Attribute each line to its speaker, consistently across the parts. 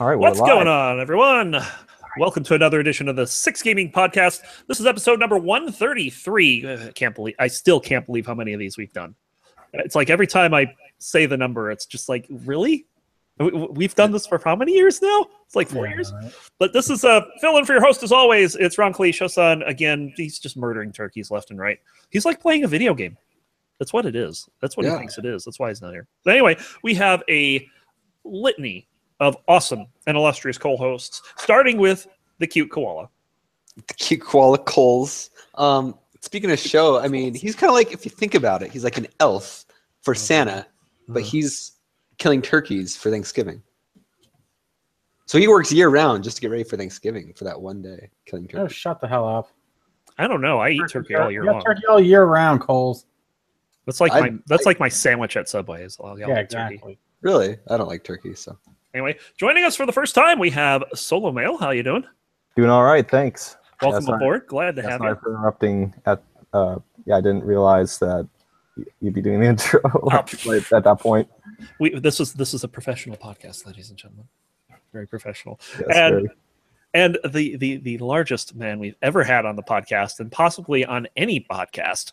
Speaker 1: All right,
Speaker 2: What's
Speaker 1: we're
Speaker 2: going
Speaker 1: live.
Speaker 2: on, everyone? Welcome to another edition of the Six Gaming Podcast. This is episode number 133. I still can't believe how many of these we've done. It's like every time I say the number, it's just like, really? We've done this for how many years now? It's like 4 years.
Speaker 3: Right.
Speaker 2: But this is fill in for your host as always. It's Ron Klee. Again, he's just murdering turkeys left and right. He's like playing a video game. That's what it is. That's what he thinks it is. That's why he's not here. But anyway, we have a litany of awesome and illustrious co-hosts, starting with the cute koala.
Speaker 4: The cute koala Coles. Speaking of show, I mean, he's kind of like, if you think about it, he's like an elf for Santa, but he's killing turkeys for Thanksgiving. So he works year round just to get ready for Thanksgiving for that one day, killing
Speaker 3: Oh,
Speaker 4: turkeys.
Speaker 3: shut the hell up.
Speaker 2: I don't know. I eat turkey all year
Speaker 3: You got
Speaker 2: long.
Speaker 3: turkey all year round, Coles.
Speaker 2: That's like my sandwich at Subway. Is all
Speaker 3: Yeah,
Speaker 2: turkey.
Speaker 3: exactly.
Speaker 4: Really? I don't like turkey, so.
Speaker 2: Anyway, joining us for the first time, we have Solo Mail. How you doing?
Speaker 1: Doing all right, thanks.
Speaker 2: Welcome
Speaker 1: Sorry.
Speaker 2: aboard. Glad to have
Speaker 1: Sorry
Speaker 2: you.
Speaker 1: for interrupting. I didn't realize that you'd be doing the intro right at that point.
Speaker 2: This is a professional podcast, ladies and gentlemen. Very professional.
Speaker 1: Yes,
Speaker 2: And the largest man we've ever had on the podcast, and possibly on any podcast.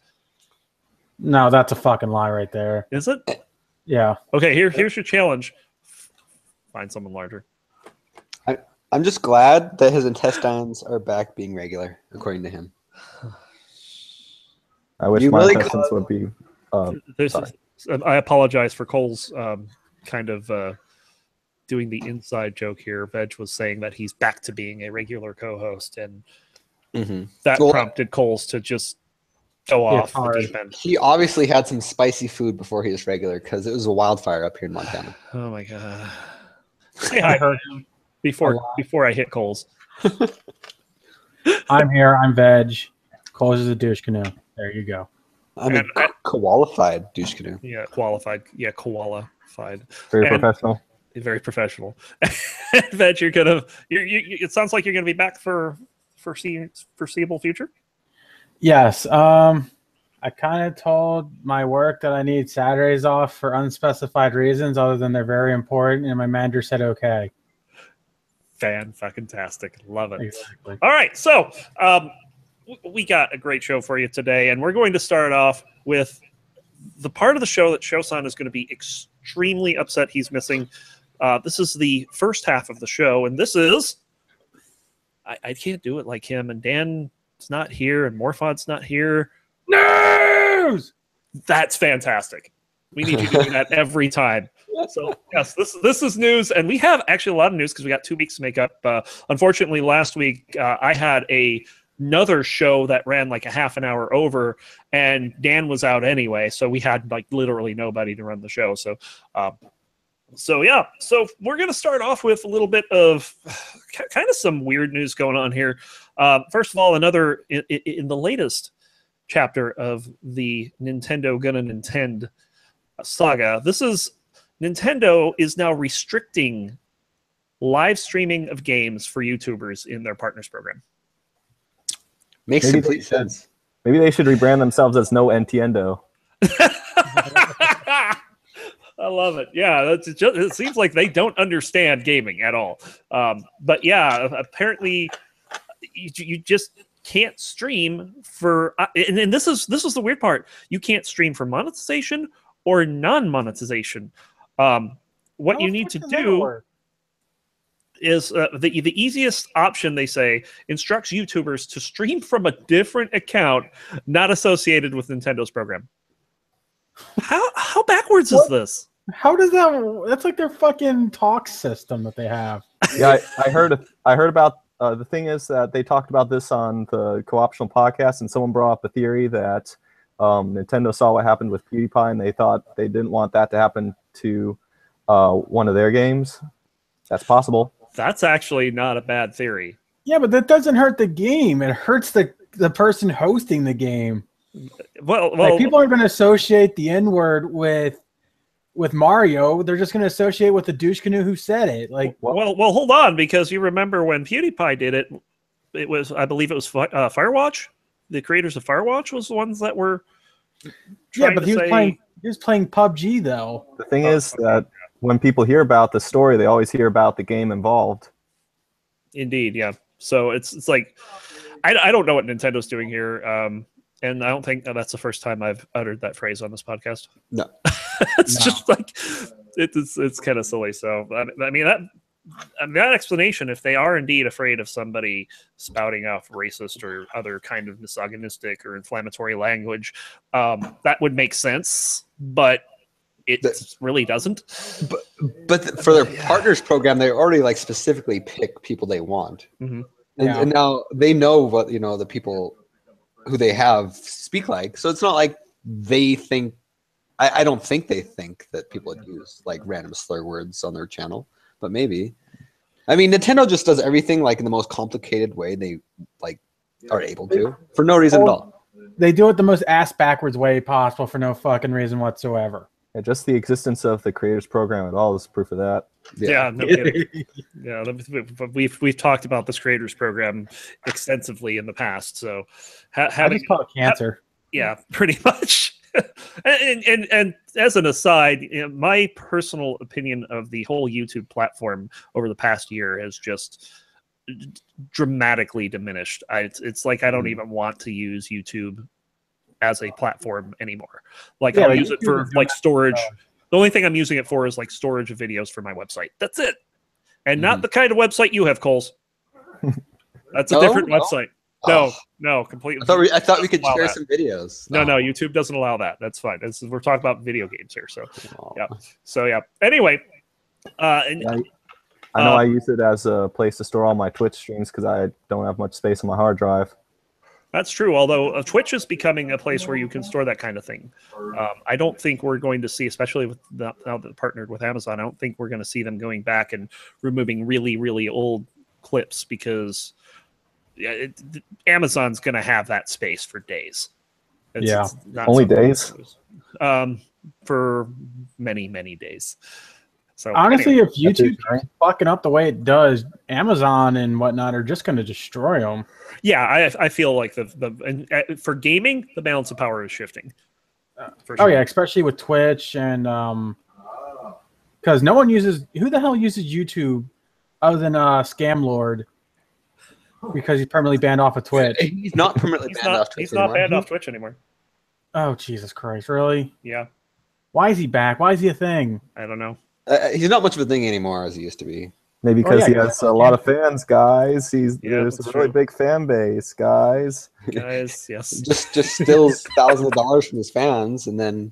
Speaker 3: No, that's a fucking lie right there.
Speaker 2: Is it?
Speaker 3: Yeah.
Speaker 2: Okay, here's your challenge. Find someone larger.
Speaker 4: I'm just glad that his intestines are back being regular, according to him.
Speaker 1: I wish
Speaker 4: You
Speaker 1: my
Speaker 4: really
Speaker 1: intestines would be. Sorry.
Speaker 2: I apologize for Cole's kind of doing the inside joke here. Veg was saying that he's back to being a regular co-host, and that
Speaker 4: Well,
Speaker 2: prompted Cole's to just go off the deep end.
Speaker 4: He obviously had some spicy food before he was regular because it was a wildfire up here in Montana.
Speaker 2: Oh my god! Say hi
Speaker 3: heard him.
Speaker 2: before I hit Cole's.
Speaker 3: I'm here. I'm veg. Coles is a douche canoe. There you go.
Speaker 4: I'm a qualified douche canoe.
Speaker 2: Yeah, qualified. Yeah, koala-fied.
Speaker 1: Very
Speaker 2: And-
Speaker 1: professional.
Speaker 2: Very professional. Veg, you're gonna. It sounds like you're gonna be back for foreseeable future.
Speaker 3: Yes. I kind of told my work that I need Saturdays off for unspecified reasons, other than they're very important, and my manager said okay.
Speaker 2: Fan-fucking-tastic. Love it.
Speaker 3: Exactly.
Speaker 2: All right, so we got a great show for you today, and we're going to start off with the part of the show that Shosan is going to be extremely upset he's missing. This is the first half of the show, and this is... I can't do it like him, and Dan's not here, and Morphod's not here.
Speaker 3: News!
Speaker 2: That's fantastic. We need you to do that every time. So yes, this is news, and we have actually a lot of news because we got 2 weeks to make up. Unfortunately, last week I had another show that ran like a half an hour over, and Dan was out anyway, so we had like literally nobody to run the show. So yeah, so we're gonna start off with a little bit of kind of some weird news going on here. First of all, another in the latest chapter of the Nintendo Gonna Nintend saga. This is Nintendo is now restricting live streaming of games for YouTubers in their partners program.
Speaker 4: Makes
Speaker 1: Maybe
Speaker 4: complete sense.
Speaker 1: Maybe they should rebrand themselves as No Nintendo.
Speaker 2: I love it. Yeah, it seems like they don't understand gaming at all. But yeah, apparently you just can't stream for, and this is the weird part. You can't stream for monetization or non-monetization. What you need to do is the easiest option, they say, instructs YouTubers to stream from a different account not associated with Nintendo's program. How backwards is this?
Speaker 3: How does that? That's like their fucking talk system that they have.
Speaker 1: Yeah, I heard about. The thing is that they talked about this on the Co-optional podcast, and someone brought up a theory that Nintendo saw what happened with PewDiePie, and they thought they didn't want that to happen to one of their games. That's possible.
Speaker 2: That's actually not a bad theory.
Speaker 3: Yeah, but that doesn't hurt the game. It hurts the person hosting the game.
Speaker 2: Well,
Speaker 3: Like, people aren't going to associate the N-word with Mario. They're just going to associate with the douche canoe who said it. Like,
Speaker 2: well, hold on, because you remember when PewDiePie did it. It was, I believe, it was Firewatch. The creators of Firewatch was the ones that were.
Speaker 3: yeah, but he was playing PUBG though.
Speaker 1: The thing is that when people hear about the story, they always hear about the game involved.
Speaker 2: Indeed, yeah. So it's like I don't know what Nintendo's doing here, and I don't think that's the first time I've uttered that phrase on this podcast.
Speaker 4: No.
Speaker 2: It's
Speaker 3: No.
Speaker 2: just like it's kind of silly. So I mean that explanation, if they are indeed afraid of somebody spouting off racist or other kind of misogynistic or inflammatory language, that would make sense, but it really doesn't.
Speaker 4: But for their partners program, they already like specifically pick people they want,
Speaker 2: Mhm.
Speaker 4: and now they know what the people who they have speak like. So it's not like they think. I don't think they think that people would use like random slur words on their channel, but maybe. I mean, Nintendo just does everything like in the most complicated way they like are able to for no reason at all.
Speaker 3: They do it the most ass backwards way possible for no fucking reason whatsoever.
Speaker 1: Yeah, just the existence of the creators program at all is proof of that.
Speaker 2: Yeah, no kidding. Yeah, we've talked about this creators program extensively in the past. So
Speaker 3: I
Speaker 2: having
Speaker 3: just call it cancer.
Speaker 2: yeah, pretty much. and as an aside, my personal opinion of the whole YouTube platform over the past year has just dramatically diminished. It's like I don't even want to use YouTube as a platform anymore. Like I'll use it for like storage. The only thing I'm using it for is like storage of videos for my website. That's it. And not the kind of website you have, Coles. That's a different website. No, completely.
Speaker 4: I thought we could share some videos.
Speaker 2: No, YouTube doesn't allow that. That's fine. We're talking about video games here. So yeah. Anyway,
Speaker 1: I know I use it as a place to store all my Twitch streams because I don't have much space on my hard drive.
Speaker 2: That's true. Although Twitch is becoming a place where you can store that kind of thing. I don't think we're going to see, especially with now that they're partnered with Amazon, I don't think we're going to see them going back and removing really, really old clips because Amazon's going to have that space for days. It's not
Speaker 1: only days.
Speaker 2: For many, many days. So
Speaker 3: honestly,
Speaker 2: anyway,
Speaker 3: if YouTube's fucking up the way it does, Amazon and whatnot are just going to destroy them.
Speaker 2: Yeah, I feel like for gaming, the balance of power is shifting. For sure.
Speaker 3: Oh yeah, especially with Twitch and because no one uses. Who the hell uses YouTube other than Scam Lord? Because he's permanently banned off of Twitch.
Speaker 4: He's not permanently banned off Twitch.
Speaker 2: He's not banned off Twitch anymore.
Speaker 3: Oh Jesus Christ! Really?
Speaker 2: Yeah.
Speaker 3: Why is he back? Why is he a thing?
Speaker 2: I don't know.
Speaker 4: He's not much of a thing anymore as he used to be.
Speaker 1: Maybe because he has a lot of fans, guys. There's a really big fan base, guys.
Speaker 2: Guys, yes.
Speaker 4: just steals thousands of dollars from his fans, and then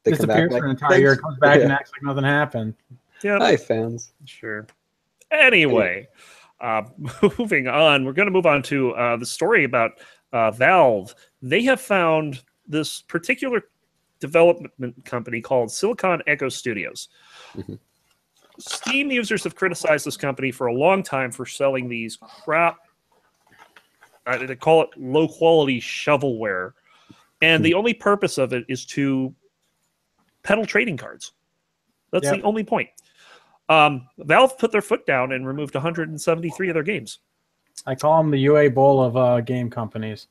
Speaker 4: they
Speaker 3: disappears for an entire year, comes back and acts like nothing happened.
Speaker 2: Yeah.
Speaker 4: Hi, fans.
Speaker 2: Sure. Anyway, moving on. We're going to move on to the story about Valve. They have found this particular development company called Silicon Echo Studios. Mm-hmm. Steam users have criticized this company for a long time for selling these crap, they call it low-quality shovelware, and the only purpose of it is to peddle trading cards. That's the only point. Valve put their foot down and removed 173 of their games.
Speaker 3: I call them the UA Bowl of game companies.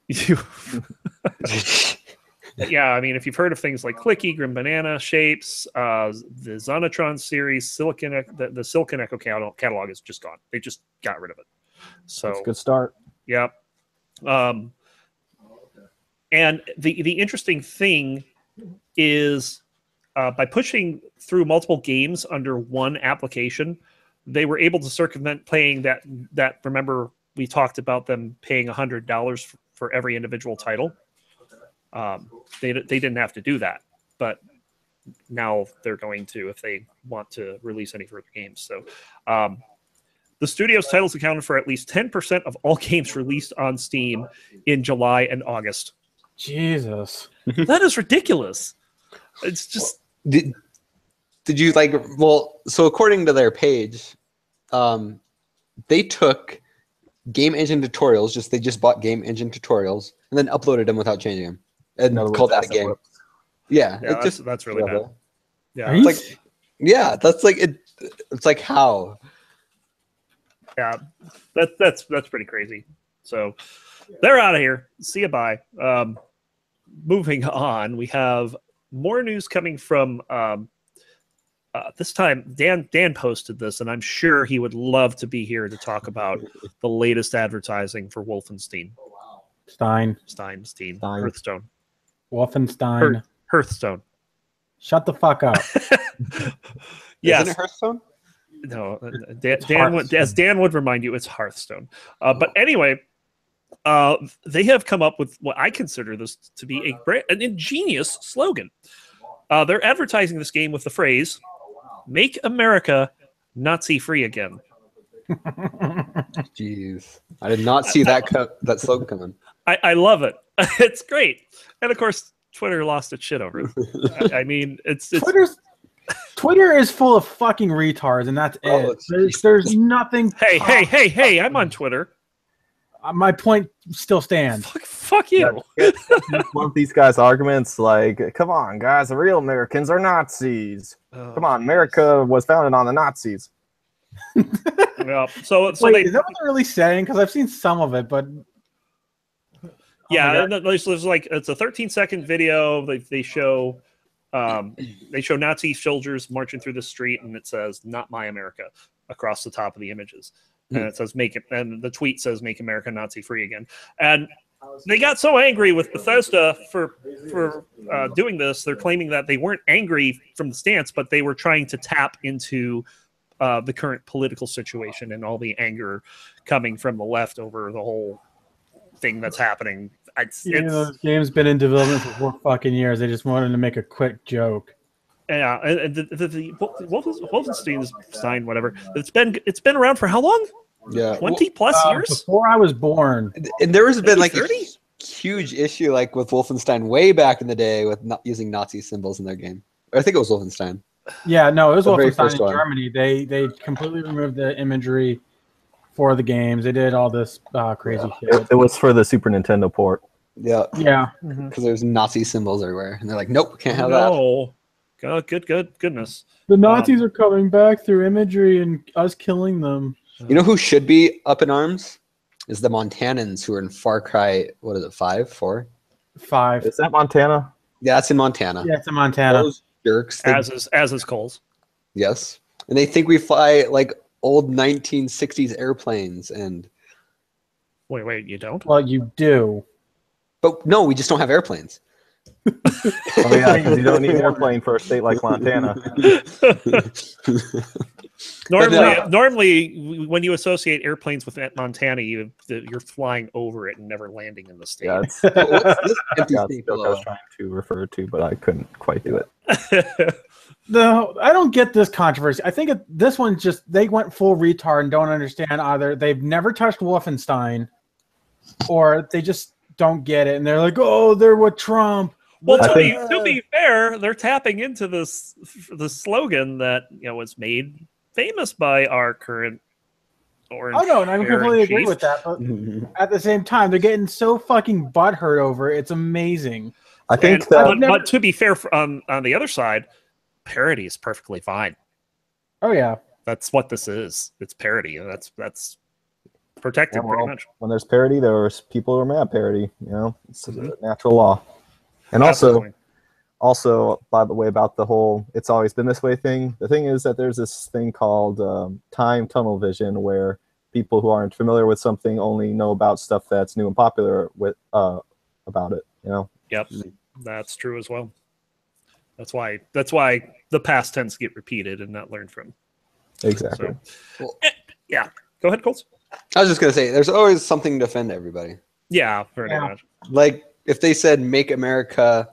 Speaker 2: Yeah, I mean, if you've heard of things like Clicky, Grim Banana, Shapes, the Zonatron series, the Silicon Echo catalog is just gone. They just got rid of it. So
Speaker 1: that's a good start.
Speaker 2: Yeah. And the interesting thing is by pushing through multiple games under one application, they were able to circumvent paying that. Remember, we talked about them paying $100 for every individual title. They didn't have to do that, but now they're going to if they want to release any further games. So the studio's titles accounted for at least 10% of all games released on Steam in July and August.
Speaker 3: Jesus.
Speaker 2: That is ridiculous. It's just...
Speaker 4: Did you so according to their page, they took game engine tutorials, they just bought game engine tutorials and then uploaded them without changing them. And called that a game. Yeah,
Speaker 2: that's really bad. Yeah,
Speaker 4: that's like it. It's like how.
Speaker 2: Yeah, that's pretty crazy. So they're out of here. See you. Bye. Moving on, we have more news coming from This time, Dan posted this, and I'm sure he would love to be here to talk about the latest advertising for Wolfenstein. Hearthstone.
Speaker 3: Wolfenstein.
Speaker 2: Hearthstone.
Speaker 3: Shut the fuck up.
Speaker 2: Yes.
Speaker 4: Isn't it Hearthstone?
Speaker 2: No, Dan would remind you, it's Hearthstone. But anyway, they have come up with what I consider this to be an ingenious slogan. They're advertising this game with the phrase, "Make America Nazi-free again."
Speaker 4: Jeez. I did not see that slogan coming.
Speaker 2: I love it. It's great. And of course, Twitter lost its shit over it. I mean, it's
Speaker 3: Twitter is full of fucking retards, and that's it. There's nothing.
Speaker 2: Hey! I'm on Twitter.
Speaker 3: My point still stands.
Speaker 2: Fuck you.
Speaker 1: One of these guys' arguments, like, come on, guys, the real Americans are Nazis. Come on, America was founded on the Nazis.
Speaker 2: Yeah. So
Speaker 3: Wait, is that what they're really saying? Because I've seen some of it, but
Speaker 2: yeah, there's like it's a 13-second video. They show Nazi soldiers marching through the street, and it says "Not my America" across the top of the images, and it says "Make it," and the tweet says "Make America Nazi free again." And they got so angry with Bethesda for doing this. They're claiming that they weren't angry from the stance, but they were trying to tap into the current political situation and all the anger coming from the left over the whole thing that's happening.
Speaker 3: This game's been in development for 4 fucking years. They just wanted to make a quick joke.
Speaker 2: Yeah, and the Wolfenstein's signed whatever. It's been around for how long?
Speaker 4: Yeah,
Speaker 2: 20 plus years
Speaker 3: before I was born.
Speaker 4: And there has been like
Speaker 2: 30?
Speaker 4: a huge issue, like with Wolfenstein way back in the day, with not using Nazi symbols in their game. I think it was Wolfenstein.
Speaker 3: Yeah, no, it was
Speaker 4: The very
Speaker 3: Wolfenstein
Speaker 4: first
Speaker 3: in
Speaker 4: one.
Speaker 3: Germany. They completely removed the imagery for the games. They did all this crazy shit.
Speaker 1: It was for the Super Nintendo port.
Speaker 4: Yeah,
Speaker 3: Yeah.
Speaker 4: because there's Nazi symbols everywhere, and they're like, "Nope, can't have
Speaker 2: no. God, goodness.
Speaker 3: The Nazis are coming back through imagery and us killing them.
Speaker 4: that." You know who should be up in arms? Is the Montanans who are in Far Cry. What is it? 5, 4?
Speaker 3: 5.
Speaker 1: Is that Montana?
Speaker 4: Yeah, it's in Montana.
Speaker 3: Yeah, it's in Montana.
Speaker 4: Those jerks.
Speaker 2: As is Cole's.
Speaker 4: Yes, and they think we fly like old 1960s airplanes, and
Speaker 2: Wait, you don't?
Speaker 3: Well, you do.
Speaker 4: but no, we just don't have airplanes.
Speaker 1: Oh yeah, 'cause you don't need an airplane for a state like Montana.
Speaker 2: Normally, when you associate airplanes with Montana, you're flying over it and never landing in the state.
Speaker 1: Yeah, it's
Speaker 4: But what's this empty
Speaker 1: that's
Speaker 4: state
Speaker 1: what I
Speaker 4: below?
Speaker 1: was trying to refer to, but I couldn't quite do it.
Speaker 3: I don't get this controversy. I think this one just they went full retard and don't understand either. They've never touched Wolfenstein, or they just don't get it, and they're like, "Oh, they're with Trump."
Speaker 2: Well,
Speaker 1: I
Speaker 2: to be fair, they're tapping into the slogan that was made famous by our current orange.
Speaker 3: Oh no, and I completely agree
Speaker 2: chief.
Speaker 3: with that. But at the same time, they're getting so fucking butthurt over it. It's amazing.
Speaker 1: I think
Speaker 2: And-
Speaker 1: that
Speaker 2: but to be fair, on the other side, parody is perfectly fine.
Speaker 3: Oh yeah.
Speaker 2: That's what this is. It's parody. That's protected
Speaker 1: Yeah,
Speaker 2: pretty
Speaker 1: well,
Speaker 2: much.
Speaker 1: when there's parody, there's people who are mad at parody. It's a natural law. And also, by the way, about the whole "it's always been this way" thing. The thing is that there's this thing called time tunnel vision, where people who aren't familiar with something only know about stuff that's new and popular with about it.
Speaker 2: Yep, that's true as well. That's why the past tense get repeated and not learned from.
Speaker 1: Exactly.
Speaker 2: So, yeah. Go ahead, Colts.
Speaker 4: I was just gonna say, there's always something to offend everybody.
Speaker 2: Yeah, pretty
Speaker 3: Yeah.
Speaker 2: much.
Speaker 4: Like if they said "Make America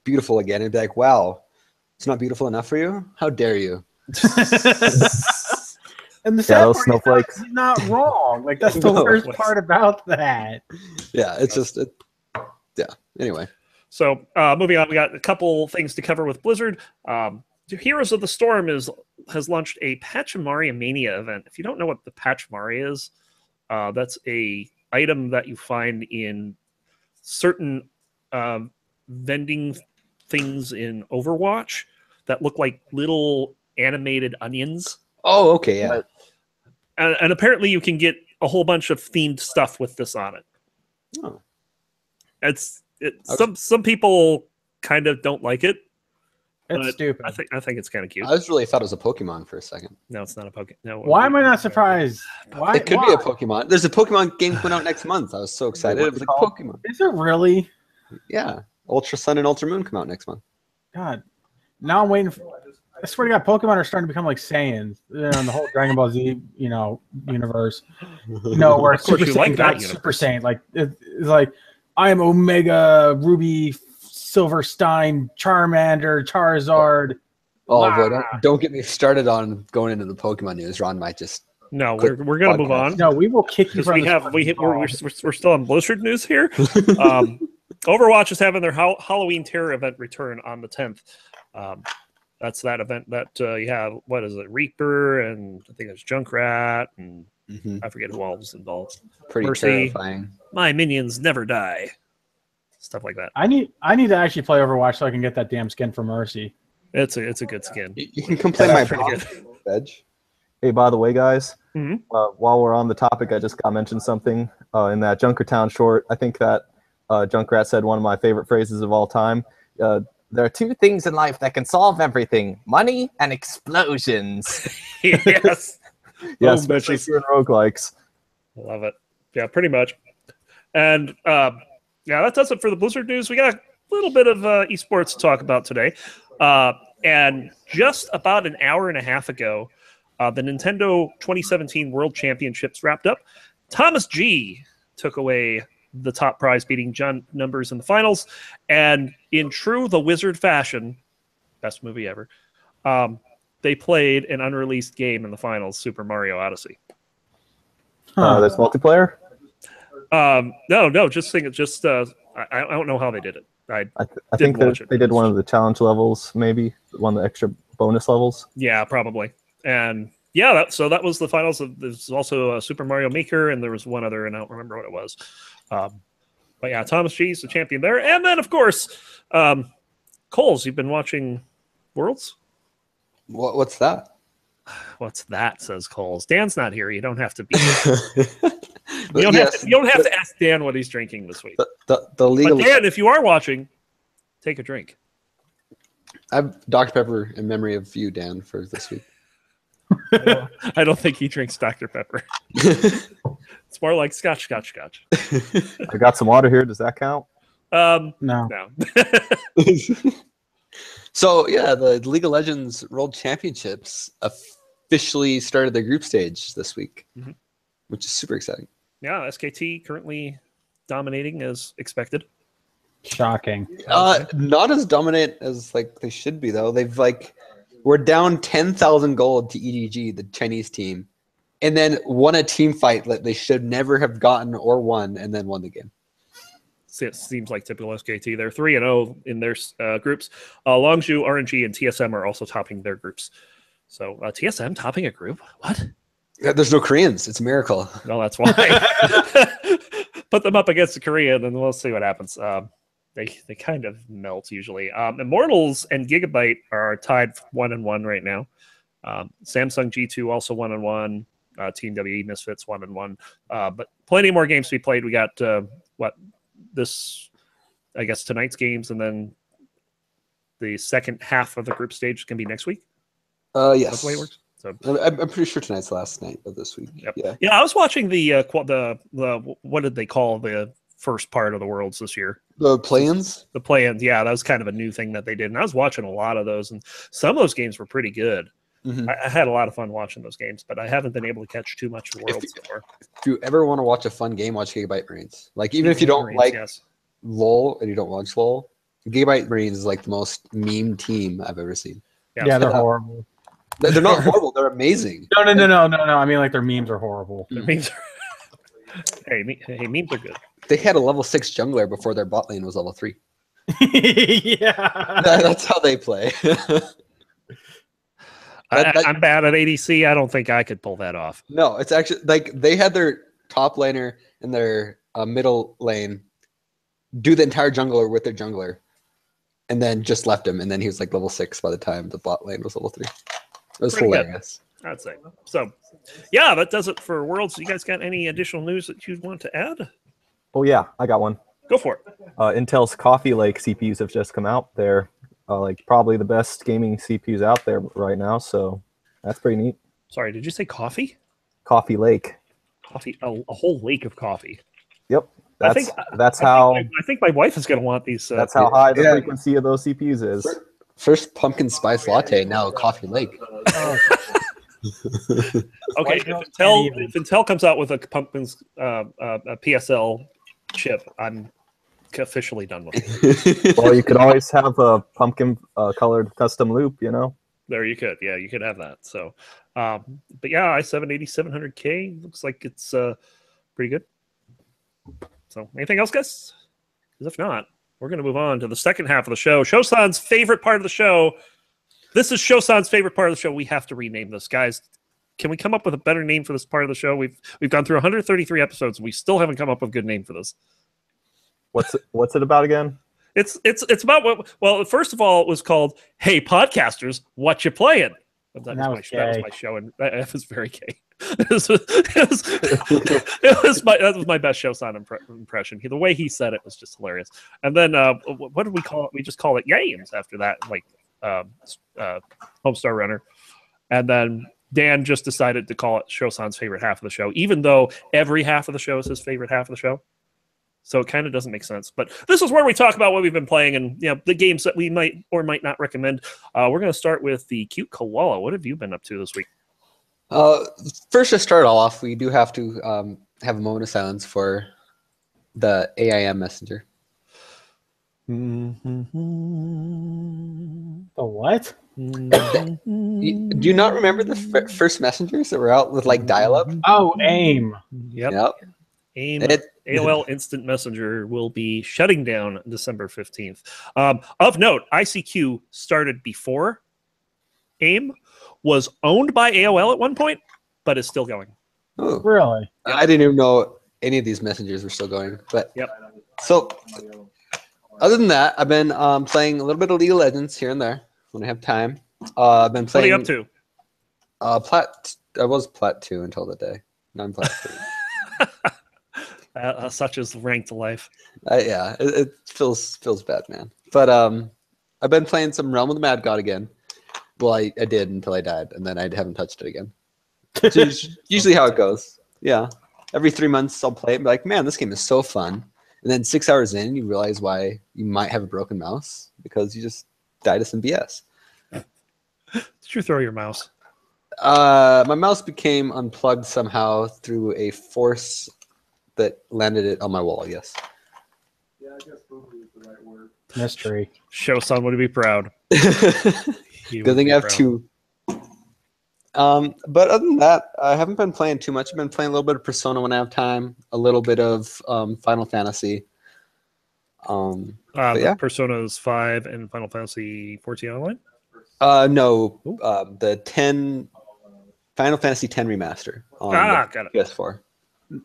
Speaker 4: Beautiful Again," it'd be like, "Wow, it's not beautiful enough for you? How dare you?"
Speaker 3: And the
Speaker 1: Yeah,
Speaker 3: sad
Speaker 1: those
Speaker 3: part
Speaker 1: snowflakes.
Speaker 3: is he's not wrong. Like that's the
Speaker 4: No.
Speaker 3: worst part about that.
Speaker 4: Yeah, it's just yeah. Anyway,
Speaker 2: So moving on, we got a couple things to cover with Blizzard. Heroes of the Storm has launched a Pachamaria Mania event. If you don't know what the Pachamaria is, that's a item that you find in certain vending things in Overwatch that look like little animated onions.
Speaker 4: oh okay, yeah.
Speaker 2: And apparently you can get a whole bunch of themed stuff with this on it.
Speaker 4: Oh.
Speaker 2: Some people kind of don't like it.
Speaker 3: It's
Speaker 2: But
Speaker 3: stupid.
Speaker 2: I think it's kind of cute.
Speaker 4: I was really thought it was a Pokemon for a second.
Speaker 2: No, it's not a Pokemon. No.
Speaker 3: Why am I not surprised? Why?
Speaker 4: It could be a Pokemon. There's a Pokemon game coming out next month. I was so excited. It was like Pokemon.
Speaker 3: Is it really?
Speaker 4: Yeah. Ultra Sun and Ultra Moon come out next month.
Speaker 3: God. Now I'm waiting for. I swear to God, Pokemon are starting to become like Saiyans, in the whole Dragon Ball Z, universe. Where
Speaker 2: Of course
Speaker 3: Super
Speaker 2: you
Speaker 3: Saiyan
Speaker 2: like
Speaker 3: got
Speaker 2: that
Speaker 3: Super Saiyan. Like it's like I am Omega Ruby Silverstein Charmander Charizard.
Speaker 4: Oh
Speaker 3: Wow.
Speaker 4: boy, don't get me started on going into the Pokemon news. Ron might just.
Speaker 2: No, we're gonna move on.
Speaker 3: No, we will kick you
Speaker 2: Because
Speaker 3: from
Speaker 2: we're still on Blizzard news here. Overwatch is having their Halloween Terror event return on the 10th. That's that event that you have. What is it? Reaper and I think it's Junkrat and I forget who else is involved.
Speaker 4: Pretty
Speaker 2: Mercy.
Speaker 4: terrifying.
Speaker 2: My minions never die. Stuff like that.
Speaker 3: I need to actually play Overwatch so I can get that damn skin for Mercy.
Speaker 2: It's a good skin.
Speaker 4: You can come play my
Speaker 2: pretty good.
Speaker 4: Veg.
Speaker 1: Hey, by the way, guys,
Speaker 2: Mhm.
Speaker 1: while we're on the topic, I just got mentioned something in that Junkertown short. I think that Junkrat said one of my favorite phrases of all time. There are two things in life that can solve everything: money and explosions.
Speaker 2: Yes.
Speaker 1: Yeah,
Speaker 2: Oh,
Speaker 1: especially
Speaker 2: bitches.
Speaker 1: if you're in roguelikes.
Speaker 2: Love it. Yeah, pretty much. And that does it for the Blizzard news. We got a little bit of esports to talk about today. And just about an hour and a half ago, the Nintendo 2017 World Championships wrapped up. Thomas G took away the top prize, beating John Numbers in the finals. And in true The Wizard fashion, best movie ever, they played an unreleased game in the finals, Super Mario Odyssey.
Speaker 1: There's multiplayer.
Speaker 2: No, just think it. Just I don't know how they did it.
Speaker 1: I
Speaker 2: Didn't
Speaker 1: think
Speaker 2: watch
Speaker 1: that
Speaker 2: it.
Speaker 1: they did one of the challenge levels, maybe one of the extra bonus levels.
Speaker 2: Yeah, probably. And yeah, that was the finals. There's also a Super Mario Maker, and there was one other, and I don't remember what it was. But yeah, Thomas G's the champion there. And then, of course, Coles, you've been watching Worlds?
Speaker 4: What's that?
Speaker 2: What's that, says Coles. Dan's not here. You don't have to be.
Speaker 4: But
Speaker 2: You
Speaker 4: yes,
Speaker 2: don't have to ask Dan what he's drinking this week.
Speaker 4: the legal.
Speaker 2: But Dan, if you are watching, take a drink.
Speaker 4: I have Dr. Pepper in memory of you, Dan, for this week.
Speaker 2: I don't think he drinks Dr. Pepper. It's more like scotch.
Speaker 1: I got some water here. Does that count?
Speaker 3: No.
Speaker 2: No.
Speaker 4: So yeah, the League of Legends World Championships officially started their group stage this week, which is super exciting.
Speaker 2: Yeah, SKT currently dominating as expected.
Speaker 3: Shocking.
Speaker 4: Not as dominant as like they should be though. They've we're down 10,000 gold to EDG, the Chinese team, and then won a team fight that they should never have gotten or won, and then won the game.
Speaker 2: It seems like typical SKT. They're 3-0 in their groups. Longzhu, RNG, and TSM are also topping their groups. So TSM topping a group? What?
Speaker 4: Yeah, there's no Koreans. It's a miracle.
Speaker 2: No, that's why. Put them up against the Korean, and we'll see what happens. They kind of melt usually. Immortals and Gigabyte are tied 1-1 right now. Samsung G2 also 1-1. Team WE Misfits 1-1. But plenty more games to be played. We got tonight's games, and then the second half of the group stage can be next week.
Speaker 4: Yes.
Speaker 2: That's the way it works. So
Speaker 4: I'm pretty sure tonight's the last night of this week.
Speaker 2: Yep.
Speaker 4: Yeah.
Speaker 2: I was watching the what did they call the first part of the Worlds this year?
Speaker 4: The play-ins?
Speaker 2: The play-ins. Yeah, that was kind of a new thing that they did, and I was watching a lot of those, and some of those games were pretty good.
Speaker 4: Mhm.
Speaker 2: I had a lot of fun watching those games, but I haven't been able to catch too much of the Worlds so far.
Speaker 4: If you ever want to watch a fun game, watch Gigabyte Marines. Like, even if you don't like
Speaker 2: Yes.
Speaker 4: LoL and you don't watch LoL, Gigabyte Marines is like the most meme team I've ever seen.
Speaker 3: Yeah, they're horrible.
Speaker 4: They're not horrible. They're amazing.
Speaker 3: No. I mean, like their memes are horrible.
Speaker 2: The memes are... memes are good.
Speaker 4: They had a level 6 jungler before their bot lane was level 3.
Speaker 3: Yeah.
Speaker 4: That's how they play.
Speaker 2: I'm bad at ADC. I don't think I could pull that off.
Speaker 4: No, it's actually like they had their top laner and their middle lane do the entire jungler with their jungler, and then just left him. And then he was like level 6 by the time the bot lane was level 3. It was
Speaker 2: Pretty good.
Speaker 4: hilarious.
Speaker 2: I'd say. So, yeah, that does it for Worlds. You guys got any additional news that you'd want to add?
Speaker 1: Oh yeah, I got one.
Speaker 2: Go for it.
Speaker 1: Intel's Coffee Lake CPUs have just come out. They're like probably the best gaming CPUs out there right now. So that's pretty neat.
Speaker 2: Sorry, did you say coffee?
Speaker 1: Coffee Lake.
Speaker 2: Coffee, a whole lake of coffee.
Speaker 1: Yep.
Speaker 2: I
Speaker 1: That's how
Speaker 2: I think my wife is going to want these.
Speaker 1: that's how high the
Speaker 4: Yeah.
Speaker 1: frequency of those CPUs is.
Speaker 4: First pumpkin spice latte, now Coffee Lake.
Speaker 2: Okay, if Intel comes out with a pumpkin's a PSL chip, I'm officially done with it.
Speaker 1: Well, you could always have a pumpkin colored custom loop, you know.
Speaker 2: There you could, yeah, you could have that. So, but yeah, i7 8700K looks like it's pretty good. So, anything else, guys? Because if not, we're going to move on to the second half of the show. Shosan's favorite part of the show. This is Shosan's favorite part of the show. We have to rename this, guys. Can we come up with a better name for this part of the show? We've gone through 133 episodes. And we still haven't come up with a good name for this.
Speaker 1: What's it about again?
Speaker 2: It's about what? Well, first of all, it was called "Hey Podcasters, What You Playing?" That was my show, and that was very gay. That was my best Shosan impression. The way he said it was just hilarious. And then what did we call it? We just call it Games after that, like Homestar Runner. And then Dan just decided to call it Shosan's favorite half of the show, even though every half of the show is his favorite half of the show. So it kind of doesn't make sense. But this is where we talk about what we've been playing and the games that we might or might not recommend. We're going to start with the cute koala. What have you been up to this week?
Speaker 4: First, to start all off, we do have to have a moment of silence for the AIM messenger.
Speaker 3: The what?
Speaker 4: Do you not remember the first messengers that were out with like dial-up?
Speaker 3: Oh, AIM.
Speaker 2: Yep. AIM. AOL Instant Messenger will be shutting down December 15th. Of note, ICQ started before AIM, was owned by AOL at one point, but is still going.
Speaker 4: Oh,
Speaker 3: Really?
Speaker 4: I didn't even know any of these messengers were still going. But
Speaker 2: Yep.
Speaker 4: So, other than that, I've been playing a little bit of League of Legends here and there when I have time. I've been
Speaker 2: What are
Speaker 4: playing.
Speaker 2: you up to?
Speaker 4: I was Plat 2 until the day. Now I'm Plat 3.
Speaker 2: Such as ranked life.
Speaker 4: Yeah, it feels bad, man. But I've been playing some Realm of the Mad God again. Well, I did until I died, and then I haven't touched it again. Which is usually how it goes. Yeah. Every 3 months, I'll play it and be like, man, this game is so fun. And then 6 hours in, you realize why you might have a broken mouse because you just died to some BS.
Speaker 2: Did you throw your mouse?
Speaker 4: My mouse became unplugged somehow through a force that landed it on my wall, yes.
Speaker 1: Yeah, I guess spookily is the right word.
Speaker 3: Mystery.
Speaker 2: Shosan would be proud. He
Speaker 4: Good
Speaker 2: would
Speaker 4: thing
Speaker 2: be
Speaker 4: I have
Speaker 2: proud.
Speaker 4: 2. But other than that, I haven't been playing too much. I've been playing a little bit of Persona when I have time, a little bit of Final Fantasy.
Speaker 2: The
Speaker 4: yeah.
Speaker 2: Personas 5 and Final Fantasy 14 Online?
Speaker 4: No, the Final Fantasy X remaster on
Speaker 2: Got it.
Speaker 4: PS4.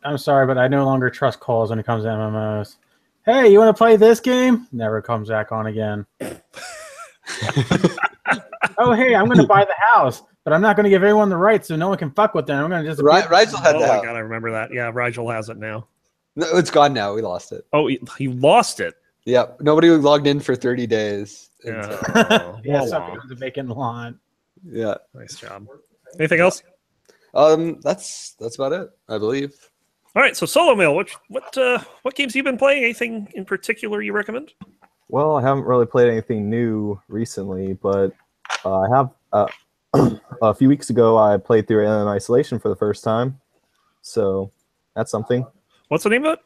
Speaker 3: I'm sorry, but I no longer trust calls when it comes to MMOs. Hey, you want to play this game? Never comes back on again. Oh, hey, I'm going to buy the house, but I'm not going to give everyone the rights so no one can fuck with them. I'm going to just...
Speaker 4: Rigel had
Speaker 2: Oh
Speaker 4: that.
Speaker 2: my god, I remember that. Yeah, Rigel has it now.
Speaker 4: No, it's gone now. We lost it.
Speaker 2: Oh, he lost it.
Speaker 4: Yep. Nobody logged in for 30 days. And so-
Speaker 2: Yeah.
Speaker 3: Yeah,
Speaker 2: Wow.
Speaker 3: something's a vacant lot.
Speaker 4: yeah.
Speaker 2: Nice job. Anything else?
Speaker 4: That's about it, I believe.
Speaker 2: All right, so Solo Mail, what games have you been playing? Anything in particular you recommend?
Speaker 1: Well, I haven't really played anything new recently, but I have a few weeks ago I played through Alien Isolation for the first time, so that's something.
Speaker 2: What's the name of it?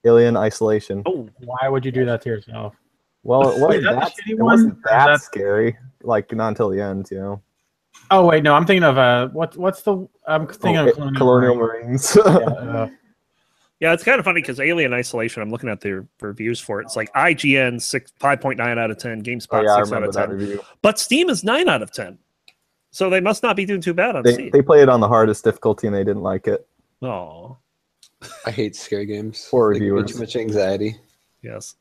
Speaker 1: Alien Isolation.
Speaker 2: Oh,
Speaker 3: Why would you do that to yourself?
Speaker 1: Well, it
Speaker 3: Wait,
Speaker 1: wasn't
Speaker 3: is that the
Speaker 1: that,
Speaker 3: shitty
Speaker 1: it
Speaker 3: one?
Speaker 1: wasn't
Speaker 3: Or is
Speaker 1: that
Speaker 3: that-
Speaker 1: scary. Like not until the end, you know.
Speaker 3: Oh, wait, no, I'm thinking of... what's the... I'm thinking of
Speaker 1: Colonial Marines.
Speaker 3: Yeah,
Speaker 2: yeah, it's kind of funny because Alien Isolation, I'm looking at the reviews for it. It's like IGN 5.9 out of 10, GameSpot
Speaker 1: Oh, yeah, I
Speaker 2: 6 out
Speaker 1: remember
Speaker 2: of
Speaker 1: that
Speaker 2: 10.
Speaker 1: review.
Speaker 2: But Steam is 9 out of 10. So they must not be doing too bad on
Speaker 1: They
Speaker 2: Steam.
Speaker 1: played it on the hardest difficulty and they didn't like it.
Speaker 2: Oh,
Speaker 4: I hate scary games.
Speaker 1: Poor
Speaker 4: They give me
Speaker 1: reviewers.
Speaker 4: too much anxiety.
Speaker 2: yes.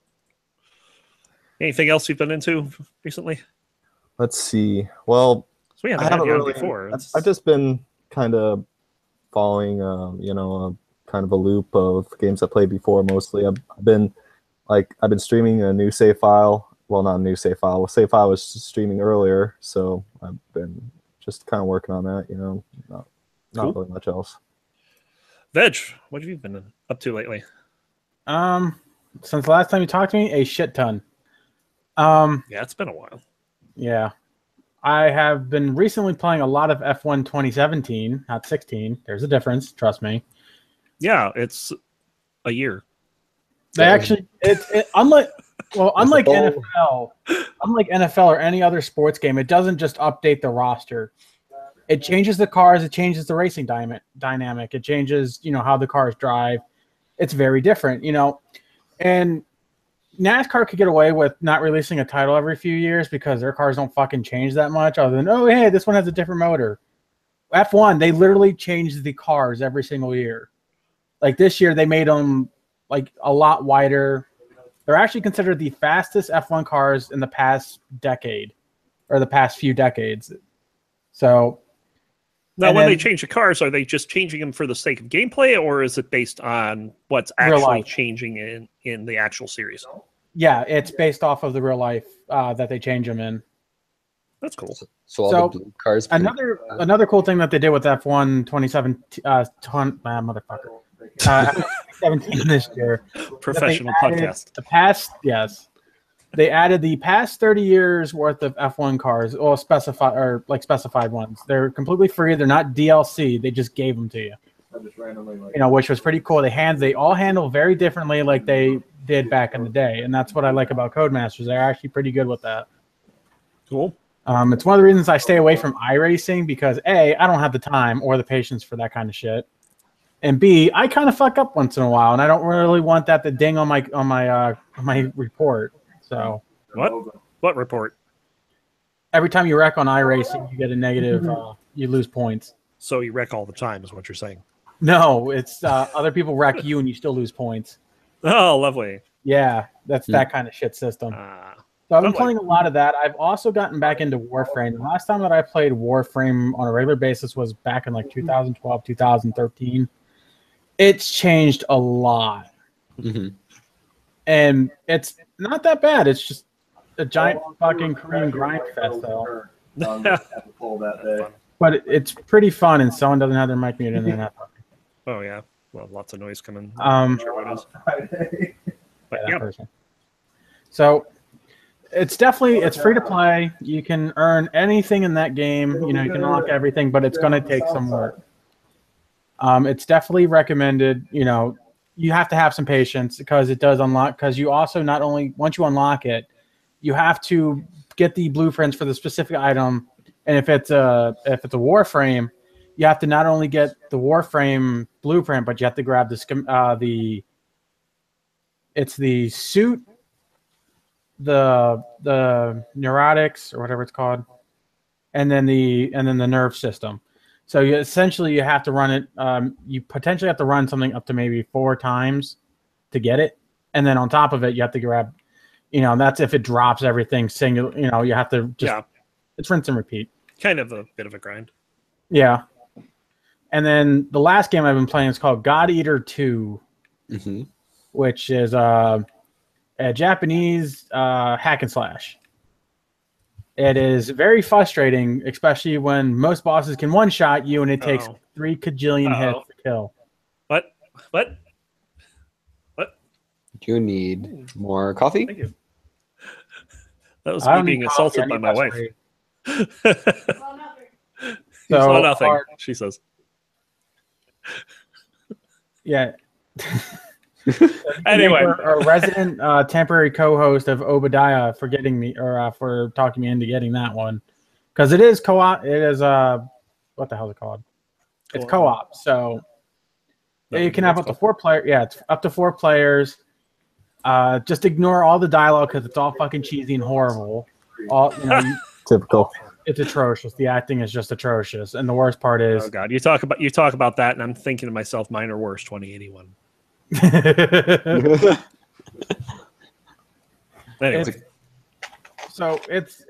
Speaker 2: Anything else you've been into recently?
Speaker 1: Let's see. Well,
Speaker 2: So we
Speaker 1: I
Speaker 2: haven't had
Speaker 1: haven't
Speaker 2: you on
Speaker 1: really.
Speaker 2: before.
Speaker 1: I've just been kind of following, kind of a loop of games I played before. Mostly, I've been streaming a new save file well, not a new save file. Save file was streaming earlier, so I've been just kind of working on that. Not
Speaker 2: Cool.
Speaker 1: really much else.
Speaker 2: Veg, what have you been up to lately?
Speaker 3: Since the last time you talked to me, a shit ton.
Speaker 2: Yeah, it's been a while.
Speaker 3: Yeah. I have been recently playing a lot of F1 2017, not 16. There's a difference, trust me.
Speaker 2: Yeah, it's a year.
Speaker 3: They actually, unlike NFL, unlike NFL or any other sports game, it doesn't just update the roster. It changes the cars. It changes the racing dynamic. It changes, how the cars drive. It's very different, and NASCAR could get away with not releasing a title every few years because their cars don't fucking change that much other than, oh, hey, this one has a different motor. F1, they literally change the cars every single year. Like this year, they made them like a lot wider. They're actually considered the fastest F1 cars in the past decade or the past few decades. So
Speaker 2: now, when they change the cars, are they just changing them for the sake of gameplay, or is it based on what's actually changing in the actual series?
Speaker 3: Yeah, it's based off of the real life that they change them in.
Speaker 2: That's cool.
Speaker 4: So all the blue cars.
Speaker 3: Another cool thing that they did with F1 2017 this year.
Speaker 2: Professional podcast.
Speaker 3: They added the past 30 years worth of F1 cars, or specified ones. They're completely free. They're not DLC. They just gave them to you. Which was pretty cool. They all handle very differently, like they did back in the day, and that's what I like about Codemasters. They're actually pretty good with that.
Speaker 2: Cool.
Speaker 3: It's one of the reasons I stay away from iRacing because A, I don't have the time or the patience for that kind of shit, and B, I kind of fuck up once in a while, and I don't really want that to ding on my report. So
Speaker 2: what report?
Speaker 3: Every time you wreck on iRacing, you get a negative. You lose points.
Speaker 2: So you wreck all the time, is what you're saying?
Speaker 3: No, it's other people wreck you and you still lose points.
Speaker 2: Oh, lovely.
Speaker 3: Yeah, that's that kind of shit system. So I've been playing a lot of that. I've also gotten back into Warframe. The last time that I played Warframe on a regular basis was back in like 2012, 2013. It's changed a lot.
Speaker 4: Mm-hmm.
Speaker 3: And it's not that bad. It's just a giant fucking Korean grind fest, though. But it's pretty fun, and someone doesn't have their mic muted, and they're not talking.
Speaker 2: Oh, yeah. Well, lots of noise coming.
Speaker 3: Person. So it's free to play. You can earn anything in that game. You can unlock everything, but it's going to take some work. It's definitely recommended. You have to have some patience because it does unlock. Because you also not only once you unlock it, you have to get the blueprints for the specific item. And if it's a Warframe, you have to not only get the Warframe blueprint, but you have to grab the suit, the neurotics or whatever it's called, and then the nerve system. So you have to run it. You potentially have to run something up to maybe 4 times to get it, and then on top of it, you have to grab. That's if it drops everything single. You have to just. It's rinse and repeat.
Speaker 2: Kind of a bit of a grind.
Speaker 3: Yeah. And then the last game I've been playing is called God Eater 2, which is a Japanese hack and slash. It is very frustrating, especially when most bosses can one-shot you and it takes 3 kajillion hits to kill.
Speaker 2: What?
Speaker 4: Do you need more coffee?
Speaker 2: Thank you. That was me being assaulted by my wife. So nothing, she says.
Speaker 3: Yeah.
Speaker 2: Anyway,
Speaker 3: a resident temporary co-host of Obadiah for getting me for talking me into getting that one because it is co-op. It is what the hell is it called? It's co-op, so you can have up to 4 players. Yeah, it's up to 4 players. Just ignore all the dialogue because it's all fucking cheesy and horrible.
Speaker 1: Typical.
Speaker 3: It's atrocious. The acting is just atrocious, and the worst part is,
Speaker 2: oh god, you talk about that, and I'm thinking to myself, mine are worse. 2081. Anyway.
Speaker 3: So it's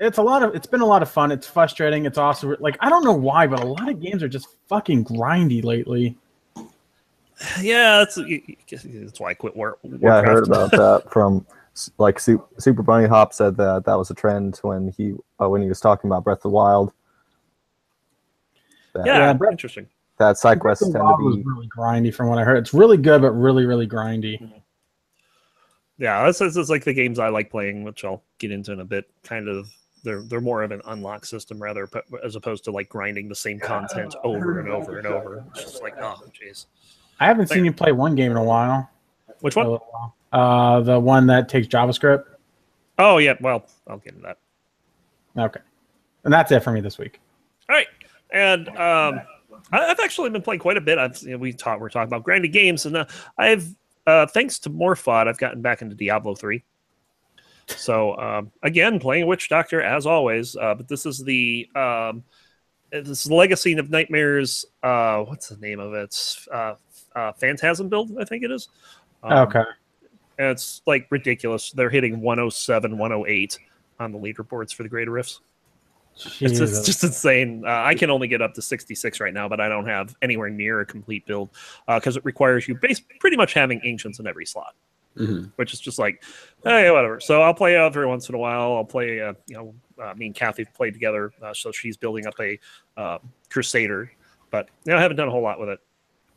Speaker 3: been a lot of fun. It's frustrating. It's also like I don't know why, but a lot of games are just fucking grindy lately.
Speaker 2: Yeah, that's why I quit work.
Speaker 1: Yeah, I heard about that from like Super Bunny Hop said that was a trend when he was talking about Breath of the Wild.
Speaker 2: Yeah, interesting.
Speaker 1: That side quests tend to
Speaker 3: was
Speaker 1: be
Speaker 3: really grindy from what I heard. It's really good, but really, really grindy.
Speaker 2: Yeah, this is like the games I like playing, which I'll get into in a bit. Kind of, they're more of an unlock system rather, as opposed to like grinding the same content over and over and over. It's just like, oh, jeez.
Speaker 3: I haven't seen you play one game in a while.
Speaker 2: Which one?
Speaker 3: The one that takes JavaScript.
Speaker 2: Oh yeah, well, I'll get into that.
Speaker 3: Okay, and that's it for me this week.
Speaker 2: All right, and I've actually been playing quite a bit. We're talking about grinding games, and I've thanks to Morphod, I've gotten back into Diablo 3. So again, playing Witch Doctor as always, but this is the Legacy of Nightmares. What's the name of it? Phantasm build, I think it is.
Speaker 3: Okay.
Speaker 2: And it's like ridiculous. They're hitting 107, 108 on the leaderboards for the Greater Rifts. It's just insane. I can only get up to 66 right now, but I don't have anywhere near a complete build because it requires you pretty much having Ancients in every slot, which is just like, hey, whatever. So I'll play every once in a while. I'll play, me and Kathy have played together, so she's building up a Crusader, but I haven't done a whole lot with it.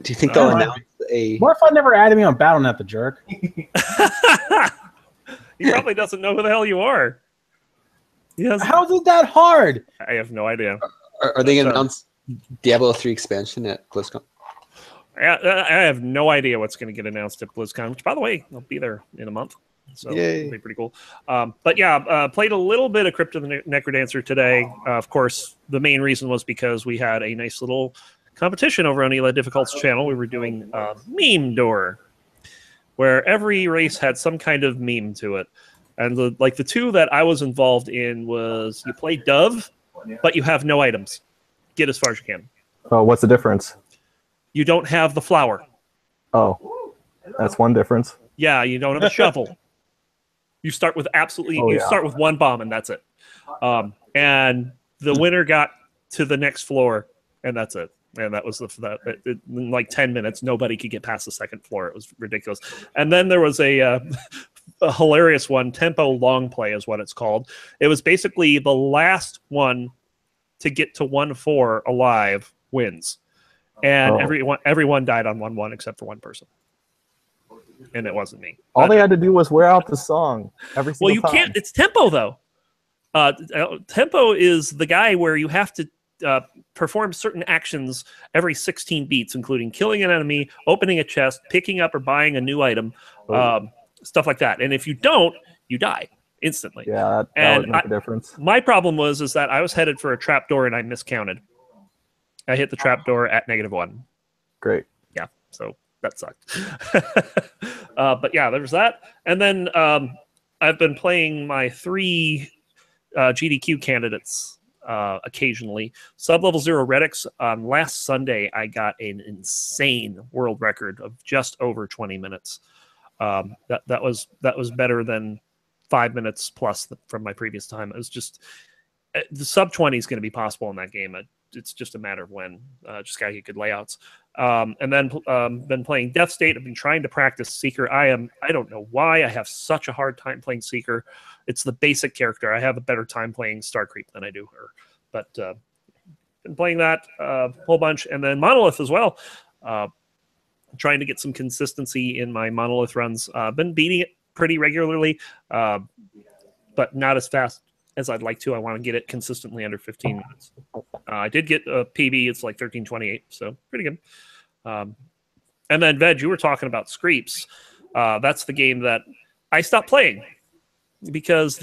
Speaker 4: Do you think they'll announce a...
Speaker 3: What if I never added me on Battle.net, the jerk?
Speaker 2: He probably doesn't know who the hell you are. Yes.
Speaker 3: How is it that hard?
Speaker 2: I have no idea.
Speaker 4: Are they going to announce Diablo 3 expansion at BlizzCon?
Speaker 2: I have no idea what's going to get announced at BlizzCon, which, by the way, I'll be there in a month. So it'll be pretty cool. But yeah, played a little bit of Crypt of the Necrodancer today. Of course, the main reason was because we had a nice little competition over on Eli Difficult's channel. We were doing Meme Door, where every race had some kind of meme to it. And the two that I was involved in was you play Dove, but you have no items. Get as far as you can.
Speaker 1: Oh, what's the difference?
Speaker 2: You don't have the flower.
Speaker 1: Oh, that's one difference.
Speaker 2: Yeah, you don't have a shovel. You start with start with one bomb and that's it. And the winner got to the next floor and that's it. And that was in like 10 minutes, nobody could get past the second floor. It was ridiculous. And then there was a hilarious one. Tempo long play is what it's called. It was basically the last one to get to 1-4 alive wins. And everyone died on 1-1 except for one person. And it wasn't me.
Speaker 1: All they had to do was wear out the song every single time.
Speaker 2: Well, you can't. It's Tempo, though. Tempo is the guy where you have to perform certain actions every 16 beats, including killing an enemy, opening a chest, picking up or buying a new item, stuff like that. And if you don't, you die instantly.
Speaker 1: Yeah, that would make a difference.
Speaker 2: My problem was that I was headed for a trapdoor and I miscounted. I hit the trapdoor at -1.
Speaker 1: Great.
Speaker 2: Yeah, so that sucked. But yeah, there's that. And then I've been playing my 3 GDQ candidates occasionally. Sub-level 0 Redix. Last Sunday, I got an insane world record of just over 20 minutes. That was better than 5 minutes plus from my previous time. It was just the sub 20 is going to be possible in that game. It's just a matter of when. Just got to get good layouts. And then been playing Death State. I've been trying to practice Seeker. I don't know why I have such a hard time playing Seeker. It's the basic character. I have a better time playing Starcreep than I do her. But been playing that a whole bunch. And then Monolith as well. Trying to get some consistency in my Monolith runs. Been beating it pretty regularly, but not as fast as I'd like to. I want to get it consistently under 15 minutes. I did get a PB. It's like 13:28, so pretty good. And then, Veg, you were talking about Screeps. That's the game that I stopped playing because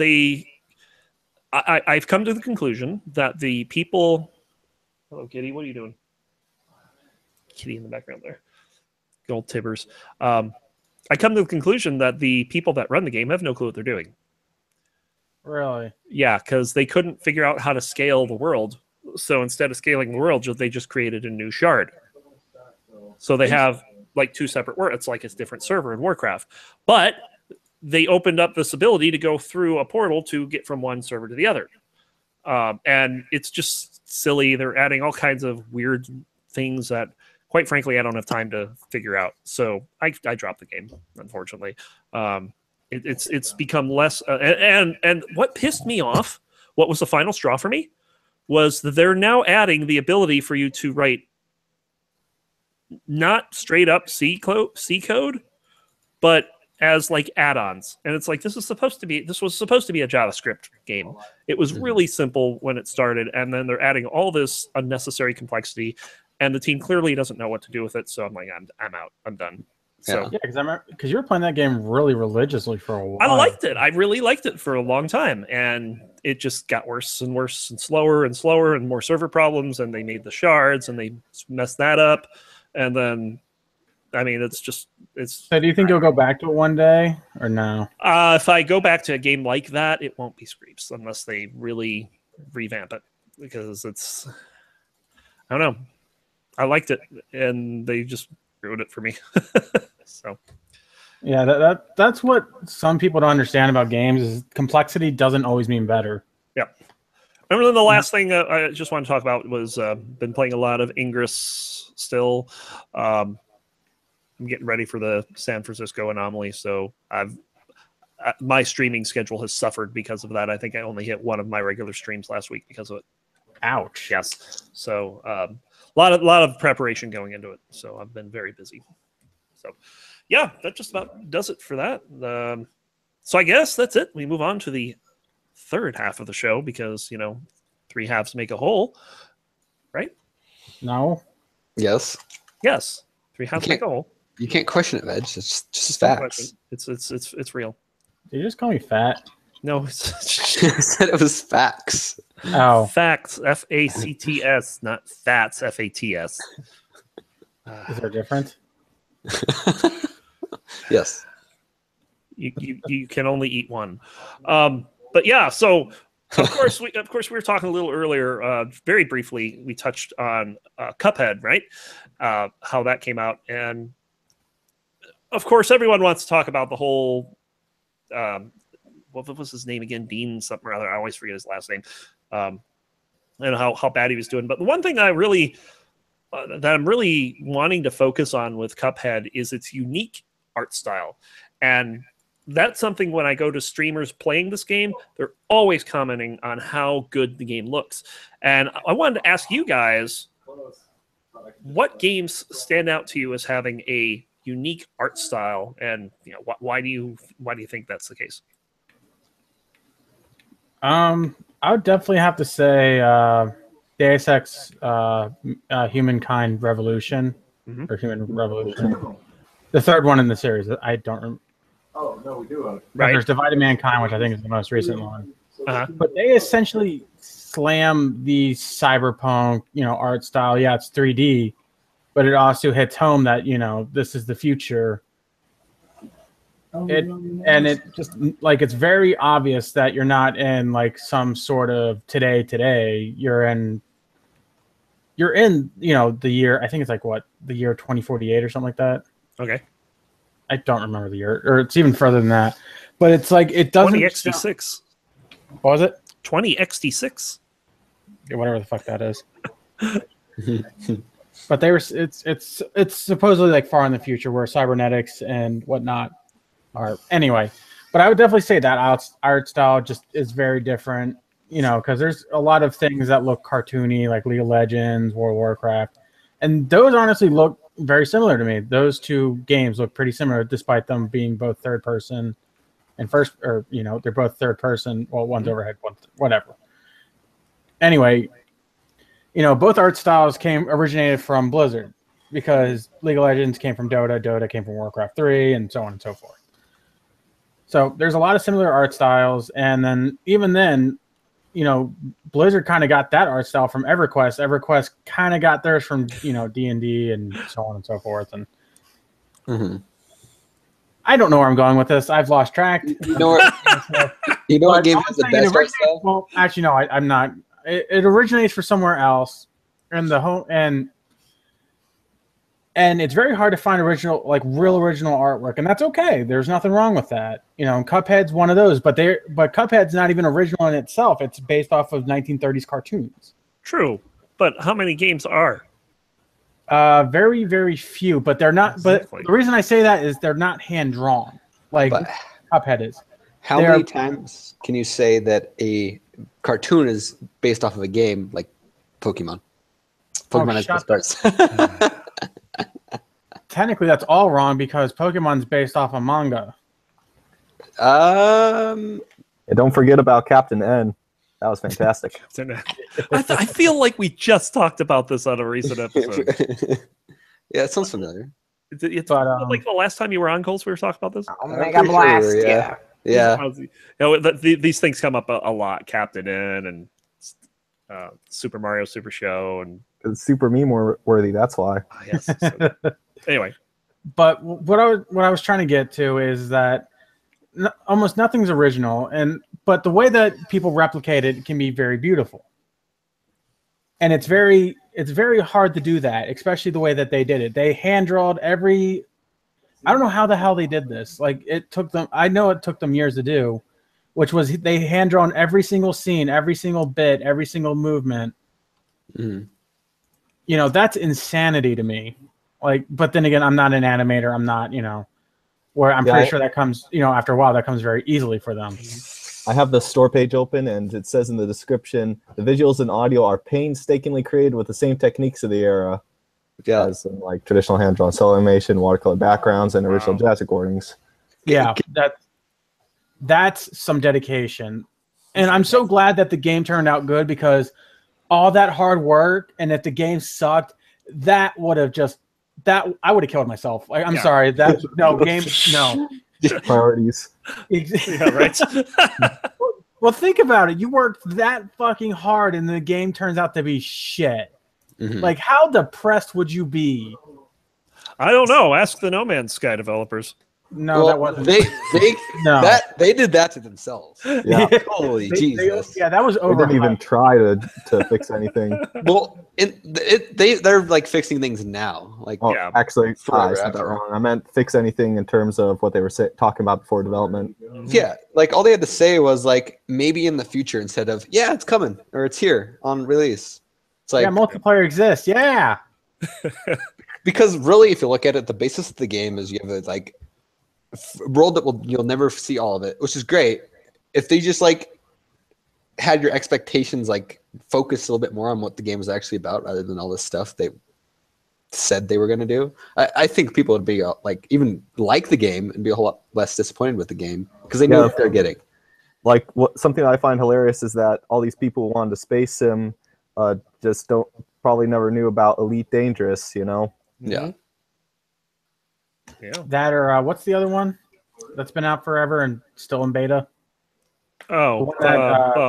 Speaker 2: I've come to the conclusion that the people... Hello, Kitty. What are you doing? Kitty in the background there. Good old Tibbers. I come to the conclusion that the people that run the game have no clue what they're doing.
Speaker 3: Really?
Speaker 2: Yeah, because they couldn't figure out how to scale the world. So instead of scaling the world, they just created a new shard. So they have like 2 separate worlds. It's like a different server in Warcraft. But they opened up this ability to go through a portal to get from one server to the other. And it's just silly. They're adding all kinds of weird things that, quite frankly, I don't have time to figure out. So I dropped the game, unfortunately. It's become less. And what pissed me off, what was the final straw for me, was that they're now adding the ability for you to write not straight up C code, but as like add-ons. And it's like, this was supposed to be a JavaScript game. It was really simple when it started, and then they're adding all this unnecessary complexity, and the team clearly doesn't know what to do with it. So I'm like, I'm out. I'm done. So
Speaker 3: yeah, because you were playing that game really religiously for a while.
Speaker 2: I liked it. I really liked it for a long time, and it just got worse and worse and slower and more server problems, and they made the shards and they messed that up. And then, I mean, it's. So
Speaker 3: do you think you'll go back to it one day or no?
Speaker 2: If I go back to a game like that, it won't be Screeps unless they really revamp it, because it's. I don't know. I liked it, and they just ruined it for me. So.
Speaker 3: Yeah, that's what some people don't understand about games is complexity doesn't always mean better.
Speaker 2: Yeah. Remember the last thing I just wanted to talk about was been playing a lot of Ingress still. I'm getting ready for the San Francisco Anomaly, so my streaming schedule has suffered because of that. I think I only hit one of my regular streams last week because of it.
Speaker 3: Ouch.
Speaker 2: Yes. So a lot of preparation going into it. So I've been very busy. So yeah, that just about does it for that. So I guess that's it. We move on to the third half of the show because, three halves make a whole, right?
Speaker 3: No.
Speaker 4: Yes.
Speaker 2: Yes. Three halves make a whole.
Speaker 4: You can't question it, Veg. It's just facts.
Speaker 2: It's real.
Speaker 3: Did you just call me fat?
Speaker 2: No,
Speaker 4: I said it was facts.
Speaker 3: Oh.
Speaker 2: Facts. F-A-C-T-S, not fats. F-A-T-S.
Speaker 3: Is there a difference?
Speaker 4: Yes.
Speaker 2: You can only eat one. But yeah, so of course we were talking a little earlier, very briefly, we touched on Cuphead, right? How that came out. And of course everyone wants to talk about the whole what was his name again? Dean something or other. I always forget his last name. And how bad he was doing. But the one thing that I'm really wanting to focus on with Cuphead is its unique art style. And that's something when I go to streamers playing this game, they're always commenting on how good the game looks. And I wanted to ask you guys, what games stand out to you as having a unique art style? And why do you think that's the case?
Speaker 3: I would definitely have to say Deus Ex Humankind Revolution, or Human Revolution. The third one in the series. I don't remember.
Speaker 1: Oh, no, we do.
Speaker 3: Right. There's Divided Mankind, which I think is the most recent one.
Speaker 2: Uh-huh.
Speaker 3: But they essentially slam the cyberpunk, art style. Yeah, it's 3D, but it also hits home that, this is the future. It just like it's very obvious that you're not in like some sort of today. You're in the year, I think it's like the year 2048 or something like that.
Speaker 2: Okay.
Speaker 3: I don't remember the year, or it's even further than that. But it's like it doesn't
Speaker 2: 20XT6.
Speaker 3: What was it?
Speaker 2: 20XT6.
Speaker 3: Yeah, whatever the fuck that is. But it's supposedly like far in the future where cybernetics and whatnot are. Anyway, but I would definitely say that art style just is very different, because there's a lot of things that look cartoony, like League of Legends, World of Warcraft, and those honestly look very similar to me. Those two games look pretty similar, despite them being both third person and first, or they're both third person. Well, one's overhead, one's whatever. Anyway, both art styles originated from Blizzard, because League of Legends came from Dota, Dota came from Warcraft 3, and so on and so forth. So there's a lot of similar art styles, and then even then, Blizzard kind of got that art style from EverQuest. EverQuest kind of got theirs from D&D and so on and so forth. And I don't know where I'm going with this. I've lost track.
Speaker 4: You know what game has the best art style?
Speaker 3: Well, actually, no, I'm not. It originates from somewhere else, and and it's very hard to find real original artwork, and that's okay. There's nothing wrong with that. Cuphead's one of those, but Cuphead's not even original in itself. It's based off of 1930s cartoons.
Speaker 2: True, but how many games are?
Speaker 3: Very, very few, but they're not. Exactly. But the reason I say that is they're not hand drawn. Like Cuphead is.
Speaker 4: How
Speaker 3: They
Speaker 4: many
Speaker 3: are-
Speaker 4: times can you say that a cartoon is based off of a game like Pokemon? Pokemon has
Speaker 3: shut
Speaker 4: best parts.
Speaker 3: Technically, that's all wrong because Pokemon's based off a manga.
Speaker 1: And don't forget about Captain N. That was fantastic.
Speaker 2: I feel like we just talked about this on a recent episode.
Speaker 4: Yeah, it sounds familiar.
Speaker 2: It's
Speaker 3: But,
Speaker 2: like the last time you were on, Coles, we were talking about this.
Speaker 4: Omega Blast, yeah. Yeah.
Speaker 2: These things come up a lot. Captain N and Super Mario Super Show and
Speaker 1: It's super meme worthy. That's why.
Speaker 2: yes. So, anyway,
Speaker 3: But what I was trying to get to is that almost nothing's original, but the way that people replicate it can be very beautiful, and it's very hard to do that, especially the way that they did it. They hand drawed every. I don't know how the hell they did this. Like it took them. I know it took them years to do, which was they hand drawn every single scene, every single bit, every single movement.
Speaker 4: Mhm.
Speaker 3: You know, that's insanity to me. Like, but then again, I'm not an animator. I'm not, where I'm pretty sure that comes, after a while, that comes very easily for them.
Speaker 1: I have the store page open, and it says in the description, the visuals and audio are painstakingly created with the same techniques of the era,
Speaker 4: Yeah.
Speaker 1: as in, like traditional hand-drawn cell animation, watercolor backgrounds, and original jazz recordings.
Speaker 3: Yeah, that's some dedication. And I'm so glad that the game turned out good because all that hard work, and if the game sucked, that would have I would have killed myself. I'm sorry. No.
Speaker 1: Priorities.
Speaker 2: yeah, right.
Speaker 3: Well, think about it. You worked that fucking hard, and the game turns out to be shit.
Speaker 4: Mhm.
Speaker 3: Like, how depressed would you be?
Speaker 2: I don't know. Ask the No Man's Sky developers.
Speaker 3: No, that wasn't.
Speaker 4: They
Speaker 3: No.
Speaker 4: they did that to themselves.
Speaker 1: Yeah.
Speaker 4: Holy
Speaker 3: They-
Speaker 4: Jesus.
Speaker 3: yeah, that was
Speaker 1: They
Speaker 3: over.
Speaker 1: didn't even try to fix anything.
Speaker 4: Well, they're like fixing things now. Like
Speaker 1: Oh,
Speaker 2: Yeah.
Speaker 1: actually,
Speaker 4: Forever
Speaker 1: I said that
Speaker 4: after.
Speaker 1: wrong. I meant fix anything in terms of what they were talking about before development.
Speaker 4: yeah, like all they had to say was like maybe in the future instead of it's coming or it's here on release. It's like
Speaker 3: yeah, multiplayer exists. Yeah.
Speaker 4: because really, if you look at it, the basis of the game is you have a like world that you'll never see all of it, which is great. If they just like had your expectations like focused a little bit more on what the game was actually about rather than all this stuff they said they were going to do, I think people would be like even like the game and be a whole lot less disappointed with the game because they know
Speaker 1: Yeah.
Speaker 4: what they're getting.
Speaker 1: Like something I find hilarious is that all these people who wanted to space sim just probably never knew about Elite Dangerous.
Speaker 4: Yeah.
Speaker 2: Yeah.
Speaker 3: That or what's the other one that's been out forever and still in beta?
Speaker 2: Oh,
Speaker 3: That,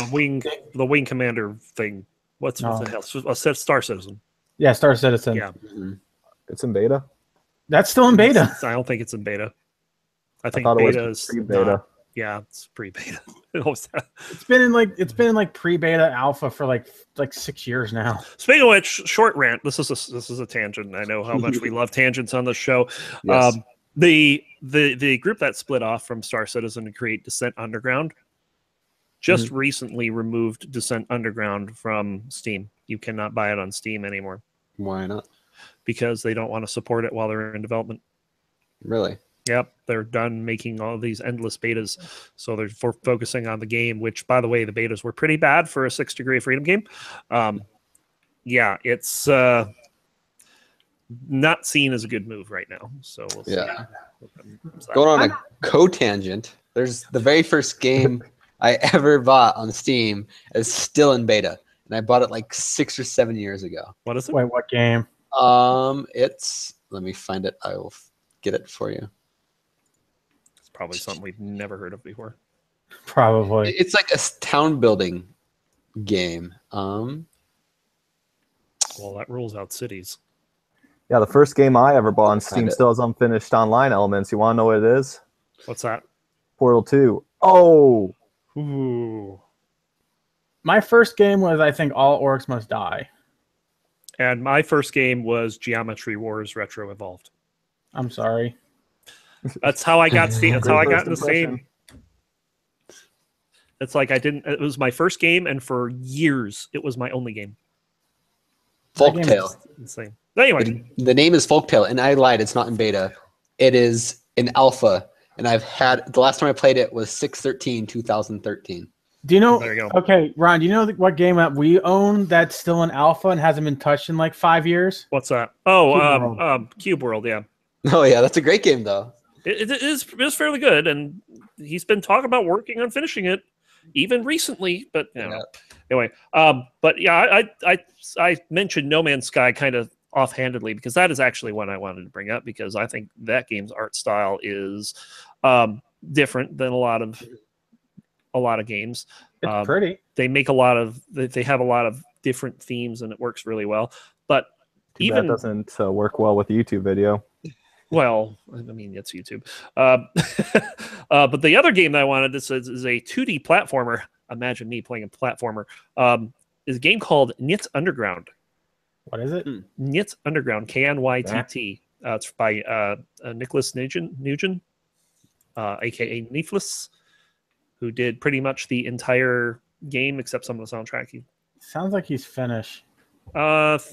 Speaker 2: the wing commander thing. What the hell? Star Citizen.
Speaker 3: Yeah, Star Citizen.
Speaker 2: Yeah.
Speaker 4: Mhm.
Speaker 1: It's in beta.
Speaker 3: That's still in beta.
Speaker 2: I don't think it's in beta. I think
Speaker 1: thought it was
Speaker 2: beta is
Speaker 1: pre-beta.
Speaker 2: not- Yeah, it's pre-beta.
Speaker 3: It's been in like pre-beta alpha for like 6 years now.
Speaker 2: Speaking of which, short rant. This is a tangent. I know how much we love tangents on this show.
Speaker 4: Yes.
Speaker 2: The group that split off from Star Citizen to create Descent Underground just recently removed Descent Underground from Steam. You cannot buy it on Steam anymore
Speaker 4: Why not?
Speaker 2: because they don't want to support it while they're in development.
Speaker 4: Really?
Speaker 2: Yep, they're done making all these endless betas, so they're focusing on the game. Which, by the way, the betas were pretty bad for a 6 Degree of Freedom game. Yeah, it's not seen as a good move right now. So we'll see.
Speaker 4: Yeah.
Speaker 2: So-
Speaker 4: Going on a co-tangent, there's the very first game I ever bought on Steam is still in beta, and I bought it like 6 or 7 years ago.
Speaker 2: What is it?
Speaker 3: Wait, what game?
Speaker 4: Let me find it. I will get it for you.
Speaker 2: It's probably something we've never heard of before.
Speaker 3: Probably.
Speaker 4: It's like a town building game.
Speaker 2: Well, that rules out cities.
Speaker 1: Yeah, the first game I ever bought on
Speaker 4: Find
Speaker 1: Steam
Speaker 4: it.
Speaker 1: still has unfinished online elements. You want to know what it is?
Speaker 2: What's that?
Speaker 1: Portal 2. Oh,
Speaker 2: Ooh.
Speaker 3: My first game was, I think, All Orcs Must Die.
Speaker 2: And my first game was Geometry Wars Retro Evolved.
Speaker 3: I'm sorry.
Speaker 2: That's how I got Steam. That's how I got
Speaker 1: First
Speaker 2: in the
Speaker 1: impression.
Speaker 2: same. It's like it was my first game, and for years it was my only game.
Speaker 4: Folktale.
Speaker 2: Insane. Anyway,
Speaker 4: The name is Folktale, and I lied. It's not in beta. It is in alpha, and I've had the last time I played it was 6/13/2013.
Speaker 3: Do you know?
Speaker 2: There you go.
Speaker 3: Okay, Ron. Do you know what game that we own that's still in alpha and hasn't been touched in like 5 years?
Speaker 2: What's that? Oh,
Speaker 3: Cube World.
Speaker 2: Cube World. Yeah,
Speaker 4: Oh yeah, that's a great game though.
Speaker 2: it is fairly good, and he's been talking about working on finishing it even recently. But anyway, but yeah, I mentioned No Man's Sky kind of offhandedly because that is actually one I wanted to bring up because I think that game's art style is different than a lot of games.
Speaker 3: It's pretty.
Speaker 2: They make they have a lot of different themes and it works really well. But
Speaker 1: Too bad it doesn't work well with a YouTube video.
Speaker 2: Well, I mean, it's YouTube. But the other game that I wanted is a 2D platformer. Imagine me playing a platformer. Is a game called Nytt Underground.
Speaker 3: What is it?
Speaker 2: Nytt Underground, K-N-Y-T-T. It's by Nicholas Nugent, a.k.a. Niflis, who did pretty much the entire game except some of the soundtrack.
Speaker 3: Sounds like he's Finnish.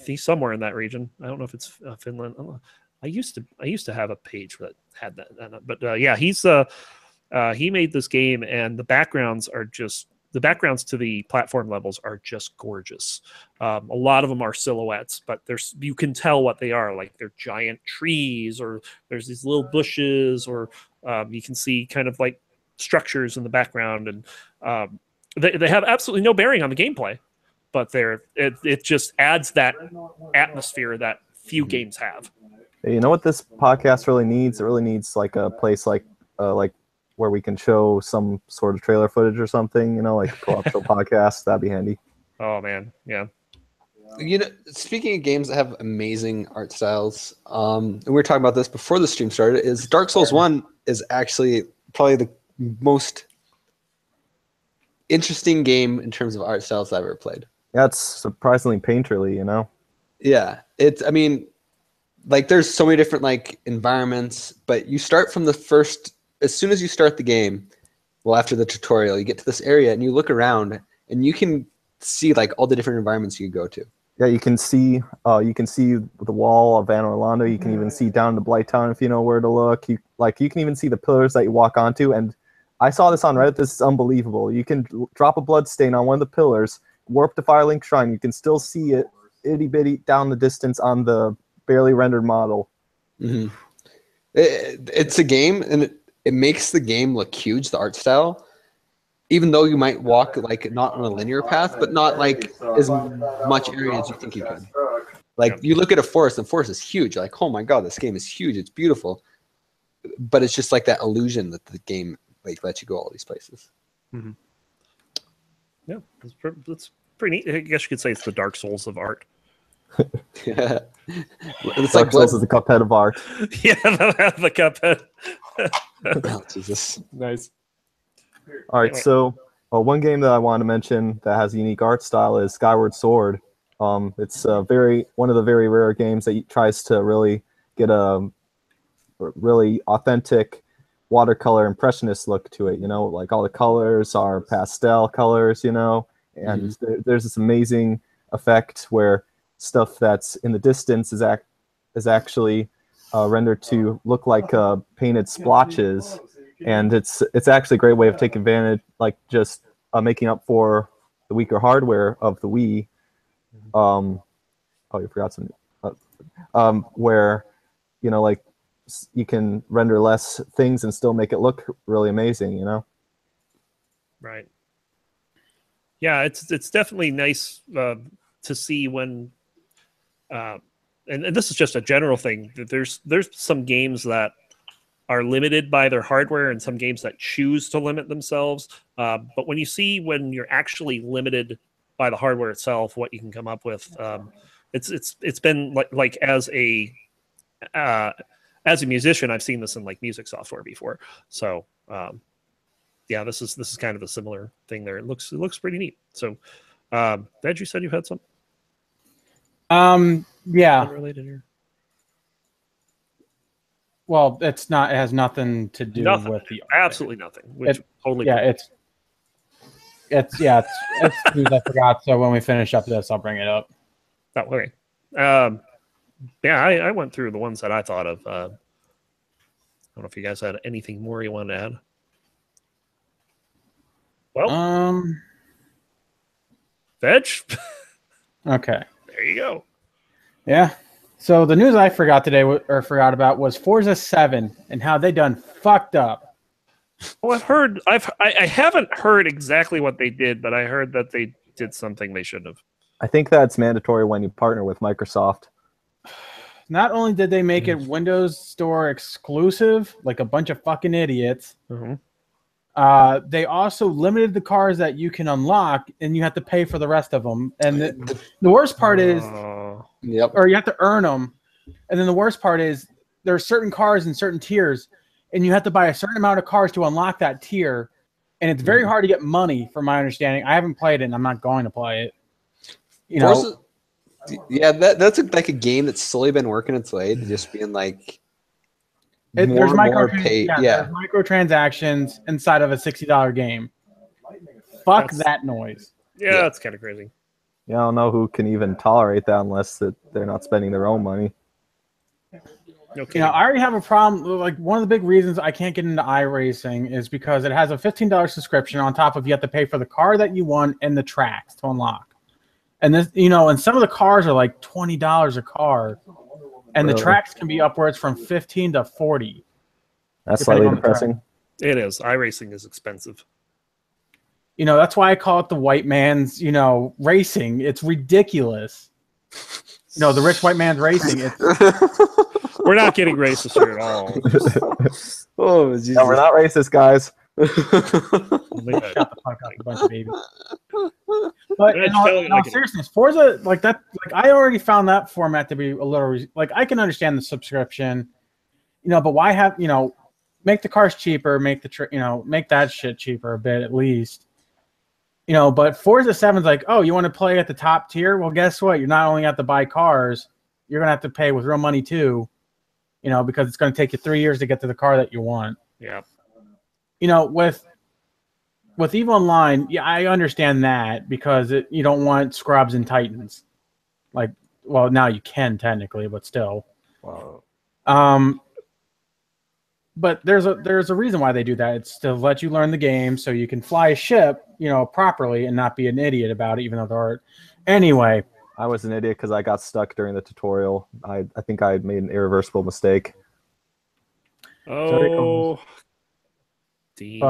Speaker 2: He's somewhere in that region. I don't know if it's Finland. I used to have a page that had that, but yeah, he made this game, and the backgrounds to the platform levels are just gorgeous. A lot of them are silhouettes, but you can tell what they are. Like they're giant trees, or there's these little bushes, or you can see kind of like structures in the background, and they have absolutely no bearing on the gameplay, but it just adds that atmosphere that few games have.
Speaker 1: You know what this podcast really needs? It really needs like a place like where we can show some sort of trailer footage or something. You know, like a co-op show podcast. That'd be handy.
Speaker 2: Oh man, yeah.
Speaker 4: You know, speaking of games that have amazing art styles, and we were talking about this before the stream started. Is Dark Souls 1 is actually probably the most interesting game in terms of art styles I've ever played.
Speaker 1: Yeah, it's surprisingly painterly. You know.
Speaker 4: Yeah, I mean, like there's so many different like environments, but you start from the first. As soon as you start the game, well, after the tutorial, you get to this area and you look around and you can see like all the different environments you can go to.
Speaker 1: Yeah, you can see the wall of Van Orlando. You can even see down to Blighttown if you know where to look. You can even see the pillars that you walk onto. And I saw this on Reddit. This is unbelievable. You can drop a blood stain on one of the pillars, warp to Firelink Shrine. You can still see it itty bitty down the distance on the barely rendered model.
Speaker 4: Mm-hmm. It's a game, and it makes the game look huge. The art style. Even though you might walk like not on a linear path, but not like as much area as you think you can. Like you look at a forest, and forest is huge. You're like, oh my god, this game is huge. It's beautiful, but it's just like that illusion that the game like lets you go all these places.
Speaker 2: Mm-hmm. Yeah, that's pretty neat. I guess you could say it's the Dark Souls of art.
Speaker 4: Yeah, it's
Speaker 1: Dark Souls is the Cuphead of art.
Speaker 2: Yeah, the Cuphead.
Speaker 4: Oh, Jesus.
Speaker 2: Nice.
Speaker 1: All right, so one game that I wanted to mention that has a unique art style is Skyward Sword. It's one of the very rare games that tries to really get a really authentic watercolor impressionist look to it. You know, like all the colors are pastel colors. You know, and there's this amazing effect where stuff that's in the distance is actually rendered to look like painted splotches. And it's actually a great way of taking advantage, like just making up for the weaker hardware of the Wii. You forgot something. Where, you know, like you can render less things and still make it look really amazing. You know.
Speaker 2: Right. Yeah, it's definitely nice to see when, and this is just a general thing. There's some games that are limited by their hardware and some games that choose to limit themselves. But when you're actually limited by the hardware itself, what you can come up with, it's been like as a musician, I've seen this in like music software before. So yeah, this is kind of a similar thing there. It looks pretty neat. So Veg, you said you had something?
Speaker 3: Yeah.
Speaker 2: Related here.
Speaker 3: Well, it's not. It has nothing to do with the
Speaker 2: absolutely nothing. Which totally.
Speaker 3: Yeah, it's news I forgot. So when we finish up this, I'll bring it up.
Speaker 2: Oh, okay. Yeah, I went through the ones that I thought of. don't know if you guys had anything more you wanted to add. Well, Veg,
Speaker 3: Okay.
Speaker 2: there you go.
Speaker 3: Yeah. So the news I forgot about was Forza 7 and how they done fucked up.
Speaker 2: Well, I haven't heard exactly what they did, but I heard that they did something they shouldn't have.
Speaker 1: I think that's mandatory when you partner with Microsoft.
Speaker 3: Not only did they make it Windows Store exclusive, like a bunch of fucking idiots, they also limited the cars that you can unlock, and you have to pay for the rest of them. And the worst part is, or you have to earn them. And then the worst part is, there are certain cars in certain tiers, and you have to buy a certain amount of cars to unlock that tier. And it's very hard to get money, from my understanding. I haven't played it, and I'm not going to play it. You know.
Speaker 4: Yeah, that's like a game that's slowly been working its way to just being like
Speaker 3: there's
Speaker 4: there's
Speaker 3: microtransactions inside of a $60 game. Fuck that noise.
Speaker 2: Yeah, that's kind of crazy.
Speaker 1: Yeah, I don't know who can even tolerate that unless they're not spending their own money.
Speaker 3: You know, I already have a problem. Like, one of the big reasons I can't get into iRacing is because it has a $15 subscription on top of you have to pay for the car that you want and the tracks to unlock. And this, you know, and some of the cars are like $20 a car, and the tracks can be upwards from 15 to 40.
Speaker 1: That's slightly depressing.
Speaker 2: It is. iRacing is expensive.
Speaker 3: You know, that's why I call it the white man's, you know, racing. It's ridiculous. You know, the rich white man's racing.
Speaker 2: We're not getting racist here at all.
Speaker 4: Oh, Jesus.
Speaker 1: No, we're not racist, guys.
Speaker 3: Shut the fuck up, a bunch of babies. But in all seriousness, Forza, like that, like I already found that format to be a little like I can understand the subscription, you know, but why have, you know, make the cars cheaper, make that shit cheaper a bit at least, you know. But Forza 7's like, oh, you want to play at the top tier? Well, guess what? You're not only have to buy cars, you're gonna have to pay with real money too, you know, because it's gonna take you 3 years to get to the car that you want.
Speaker 2: Yeah.
Speaker 3: You know, with EVE Online, yeah, I understand that because you don't want scrubs and titans. Like, well, now you can technically, but still.
Speaker 2: Wow.
Speaker 3: But there's a reason why they do that. It's to let you learn the game so you can fly a ship, you know, properly and not be an idiot about it, even though there are. Anyway.
Speaker 1: I was an idiot because I got stuck during the tutorial. I think I made an irreversible mistake.
Speaker 2: Oh. Dean.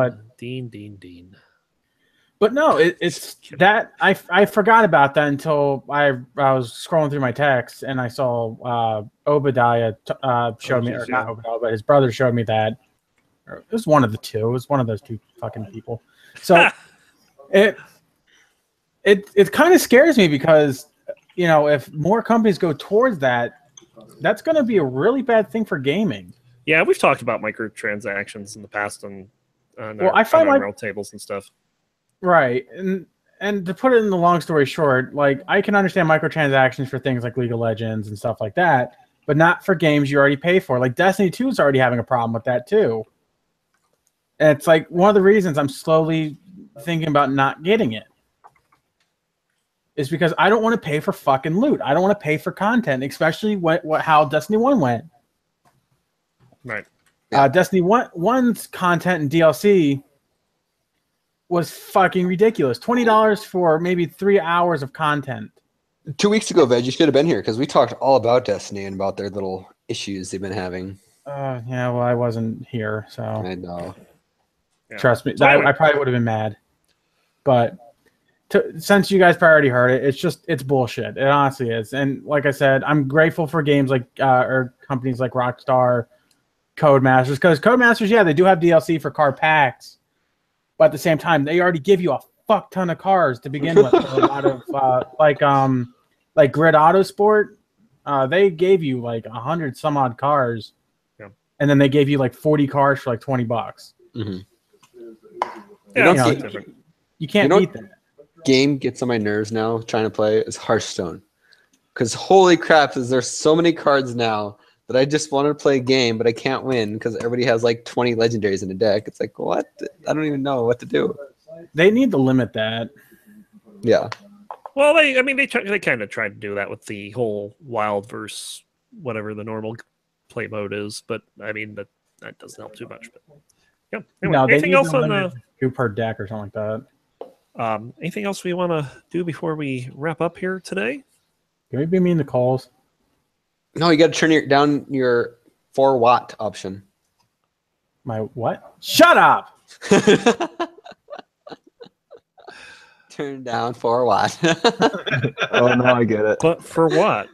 Speaker 3: But no, it's that I forgot about that until I was scrolling through my texts and I saw Obadiah showed me, or not Obadiah, but his brother showed me that. It was one of the two. It was one of those two fucking people. So it kind of scares me because, you know, if more companies go towards that, that's going to be a really bad thing for gaming.
Speaker 2: Yeah, we've talked about microtransactions in the past on
Speaker 3: I find
Speaker 2: on round tables and stuff.
Speaker 3: Right. And to put it in the long story short, like I can understand microtransactions for things like League of Legends and stuff like that, but not for games you already pay for. Like Destiny 2 is already having a problem with that too. And it's like one of the reasons I'm slowly thinking about not getting it is because I don't want to pay for fucking loot. I don't want to pay for content, especially how Destiny 1 went.
Speaker 2: Right.
Speaker 3: Destiny 1's content and DLC was fucking ridiculous. $20 for maybe 3 hours of content.
Speaker 4: 2 weeks ago, Veg, you should have been here because we talked all about Destiny and about their little issues they've been having.
Speaker 3: Yeah, well, I wasn't here, so
Speaker 4: I know.
Speaker 3: Trust me, I probably would have been mad. But since you guys probably already heard it, it's bullshit. It honestly is. And like I said, I'm grateful for games like or companies like Rockstar, Codemasters, because Codemasters, yeah, they do have DLC for car packs, but at the same time, they already give you a fuck ton of cars to begin with. A lot of like Grid Autosport, they gave you like 100 some odd cars, and then they gave you like 40 cars for like $20.
Speaker 4: Mm-hmm.
Speaker 2: Yeah,
Speaker 3: you can't beat that.
Speaker 4: Game gets on my nerves now trying to play is Hearthstone, because holy crap, there's so many cards now that I just want to play a game, but I can't win because everybody has like 20 legendaries in a deck. It's like, what? I don't even know what to do.
Speaker 3: They need to limit that.
Speaker 4: Yeah.
Speaker 2: Well, they kind of tried to do that with the whole wild versus whatever the normal play mode is, but I mean, that doesn't help too much. But yeah. Anyway,
Speaker 3: No, they
Speaker 2: anything
Speaker 3: need
Speaker 2: else on
Speaker 3: unlimited 2 per deck or something like that.
Speaker 2: anything else we want to do before we wrap up here today?
Speaker 3: Can we be mean to calls?
Speaker 4: No, you got to turn down your 4-watt option.
Speaker 3: My what? Shut up!
Speaker 4: Turn down 4-watt.
Speaker 1: Oh no, I get it.
Speaker 2: But for what?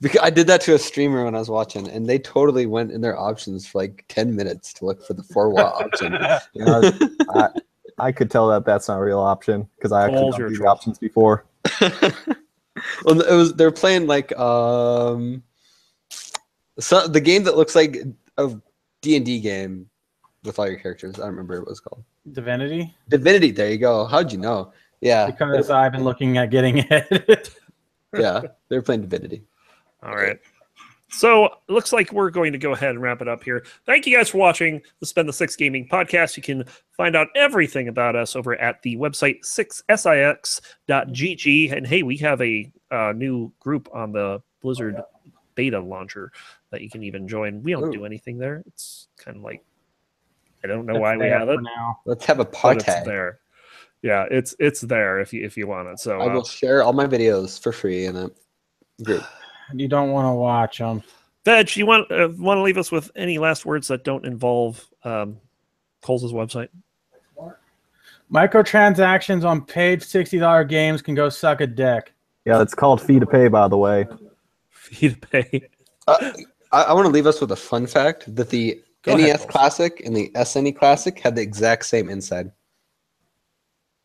Speaker 4: Because I did that to a streamer when I was watching, and they totally went in their options for like 10 minutes to look for the 4-watt option.
Speaker 1: You know, I could tell that that's not a real option because I actually
Speaker 2: Calls
Speaker 1: done
Speaker 2: your
Speaker 1: these
Speaker 2: troll.
Speaker 1: options before.
Speaker 4: Well, they're playing like so the game that looks like a D&D game with all your characters. I don't remember what it was called.
Speaker 3: Divinity?
Speaker 4: Divinity. There you go. How'd you know? Yeah,
Speaker 3: Because I've been looking at getting it.
Speaker 4: yeah, they're playing Divinity.
Speaker 2: All right. So it looks like we're going to go ahead and wrap it up here. Thank you guys for watching the Spend the Six Gaming podcast. You can find out everything about us over at the website 6six.gg. And hey, we have a new group on the Blizzard beta launcher that you can even join. We don't do anything there. It's kind of like, I don't know why we have it.
Speaker 3: Now.
Speaker 4: Let's have a
Speaker 2: But
Speaker 4: party.
Speaker 2: it's there. Yeah, it's there if you want it. So
Speaker 4: I will share all my videos for free in a group.
Speaker 3: You don't want to watch them.
Speaker 2: Veg, you want to leave us with any last words that don't involve Coles' website?
Speaker 3: Microtransactions on paid $60 games can go suck a dick.
Speaker 1: Yeah, it's called Fee to Pay, by the way.
Speaker 2: Fee to pay.
Speaker 4: I want to leave us with a fun fact that the
Speaker 2: Go ahead,
Speaker 4: NES
Speaker 2: Coles.
Speaker 4: Classic and the SNE Classic had the exact same inside.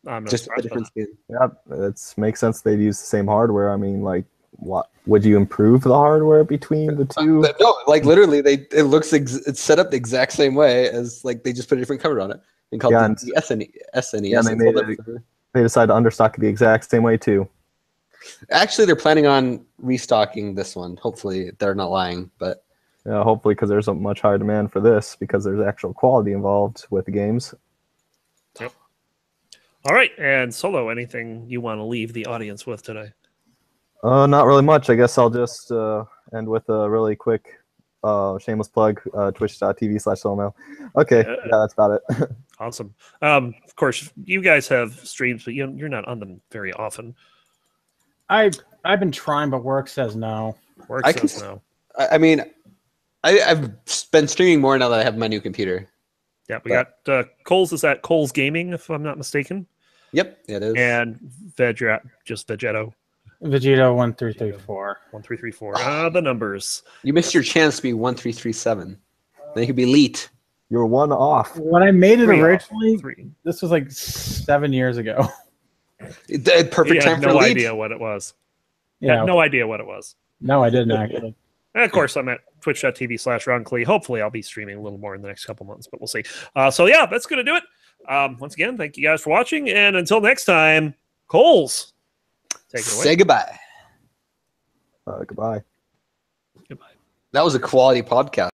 Speaker 2: I'm not
Speaker 4: Just the
Speaker 2: surprised by
Speaker 4: difference being.
Speaker 1: Yeah, it makes sense they'd use the same hardware. I mean, like, what would you improve the hardware between the two?
Speaker 4: No, like literally, it looks it's set up the exact same way as like they just put a different cover on it and called
Speaker 1: Yeah,
Speaker 4: it
Speaker 1: and-
Speaker 4: the SNES.
Speaker 1: Yeah, and they made They decided to understock it the exact same way too.
Speaker 4: Actually, they're planning on restocking this one. Hopefully, they're not lying, but
Speaker 1: Hopefully, because there's a much higher demand for this because there's actual quality involved with the games.
Speaker 2: All right, and Solo, anything you want to leave the audience with today?
Speaker 1: Not really much. I guess I'll just end with a really quick shameless plug, twitch.tv/solomail. Okay, yeah, that's about it.
Speaker 2: Awesome. Of course, you guys have streams, but you're not on them very often.
Speaker 3: I've been trying, but work says no.
Speaker 2: Work
Speaker 4: I can
Speaker 2: says no.
Speaker 4: I mean, I've been streaming more now that I have my new computer.
Speaker 2: Yeah, we got Coles is at Coles Gaming, if I'm not mistaken,
Speaker 4: Yep, it is.
Speaker 2: and Veg, you're at just Vegetto
Speaker 3: Vegeta 1334.
Speaker 2: 1334. The numbers.
Speaker 4: You missed your chance to be 1337. Then you could be elite.
Speaker 1: You're one off.
Speaker 3: When I made it
Speaker 2: Three off.
Speaker 3: originally,
Speaker 2: 3.
Speaker 3: this was like 7 years ago.
Speaker 4: Perfect
Speaker 2: You
Speaker 4: time
Speaker 2: had
Speaker 4: for
Speaker 2: no
Speaker 4: elite.
Speaker 2: idea what it was.
Speaker 3: Yeah,
Speaker 2: Had no idea what it was.
Speaker 3: no, I didn't actually.
Speaker 2: And of course, I'm at twitch.tv/RonClee. Hopefully, I'll be streaming a little more in the next couple months, but we'll see. So, yeah, that's going to do it. Once again, thank you guys for watching. And until next time, Coles, take it away.
Speaker 4: Say goodbye.
Speaker 1: Goodbye.
Speaker 2: Goodbye.
Speaker 4: That was a quality podcast.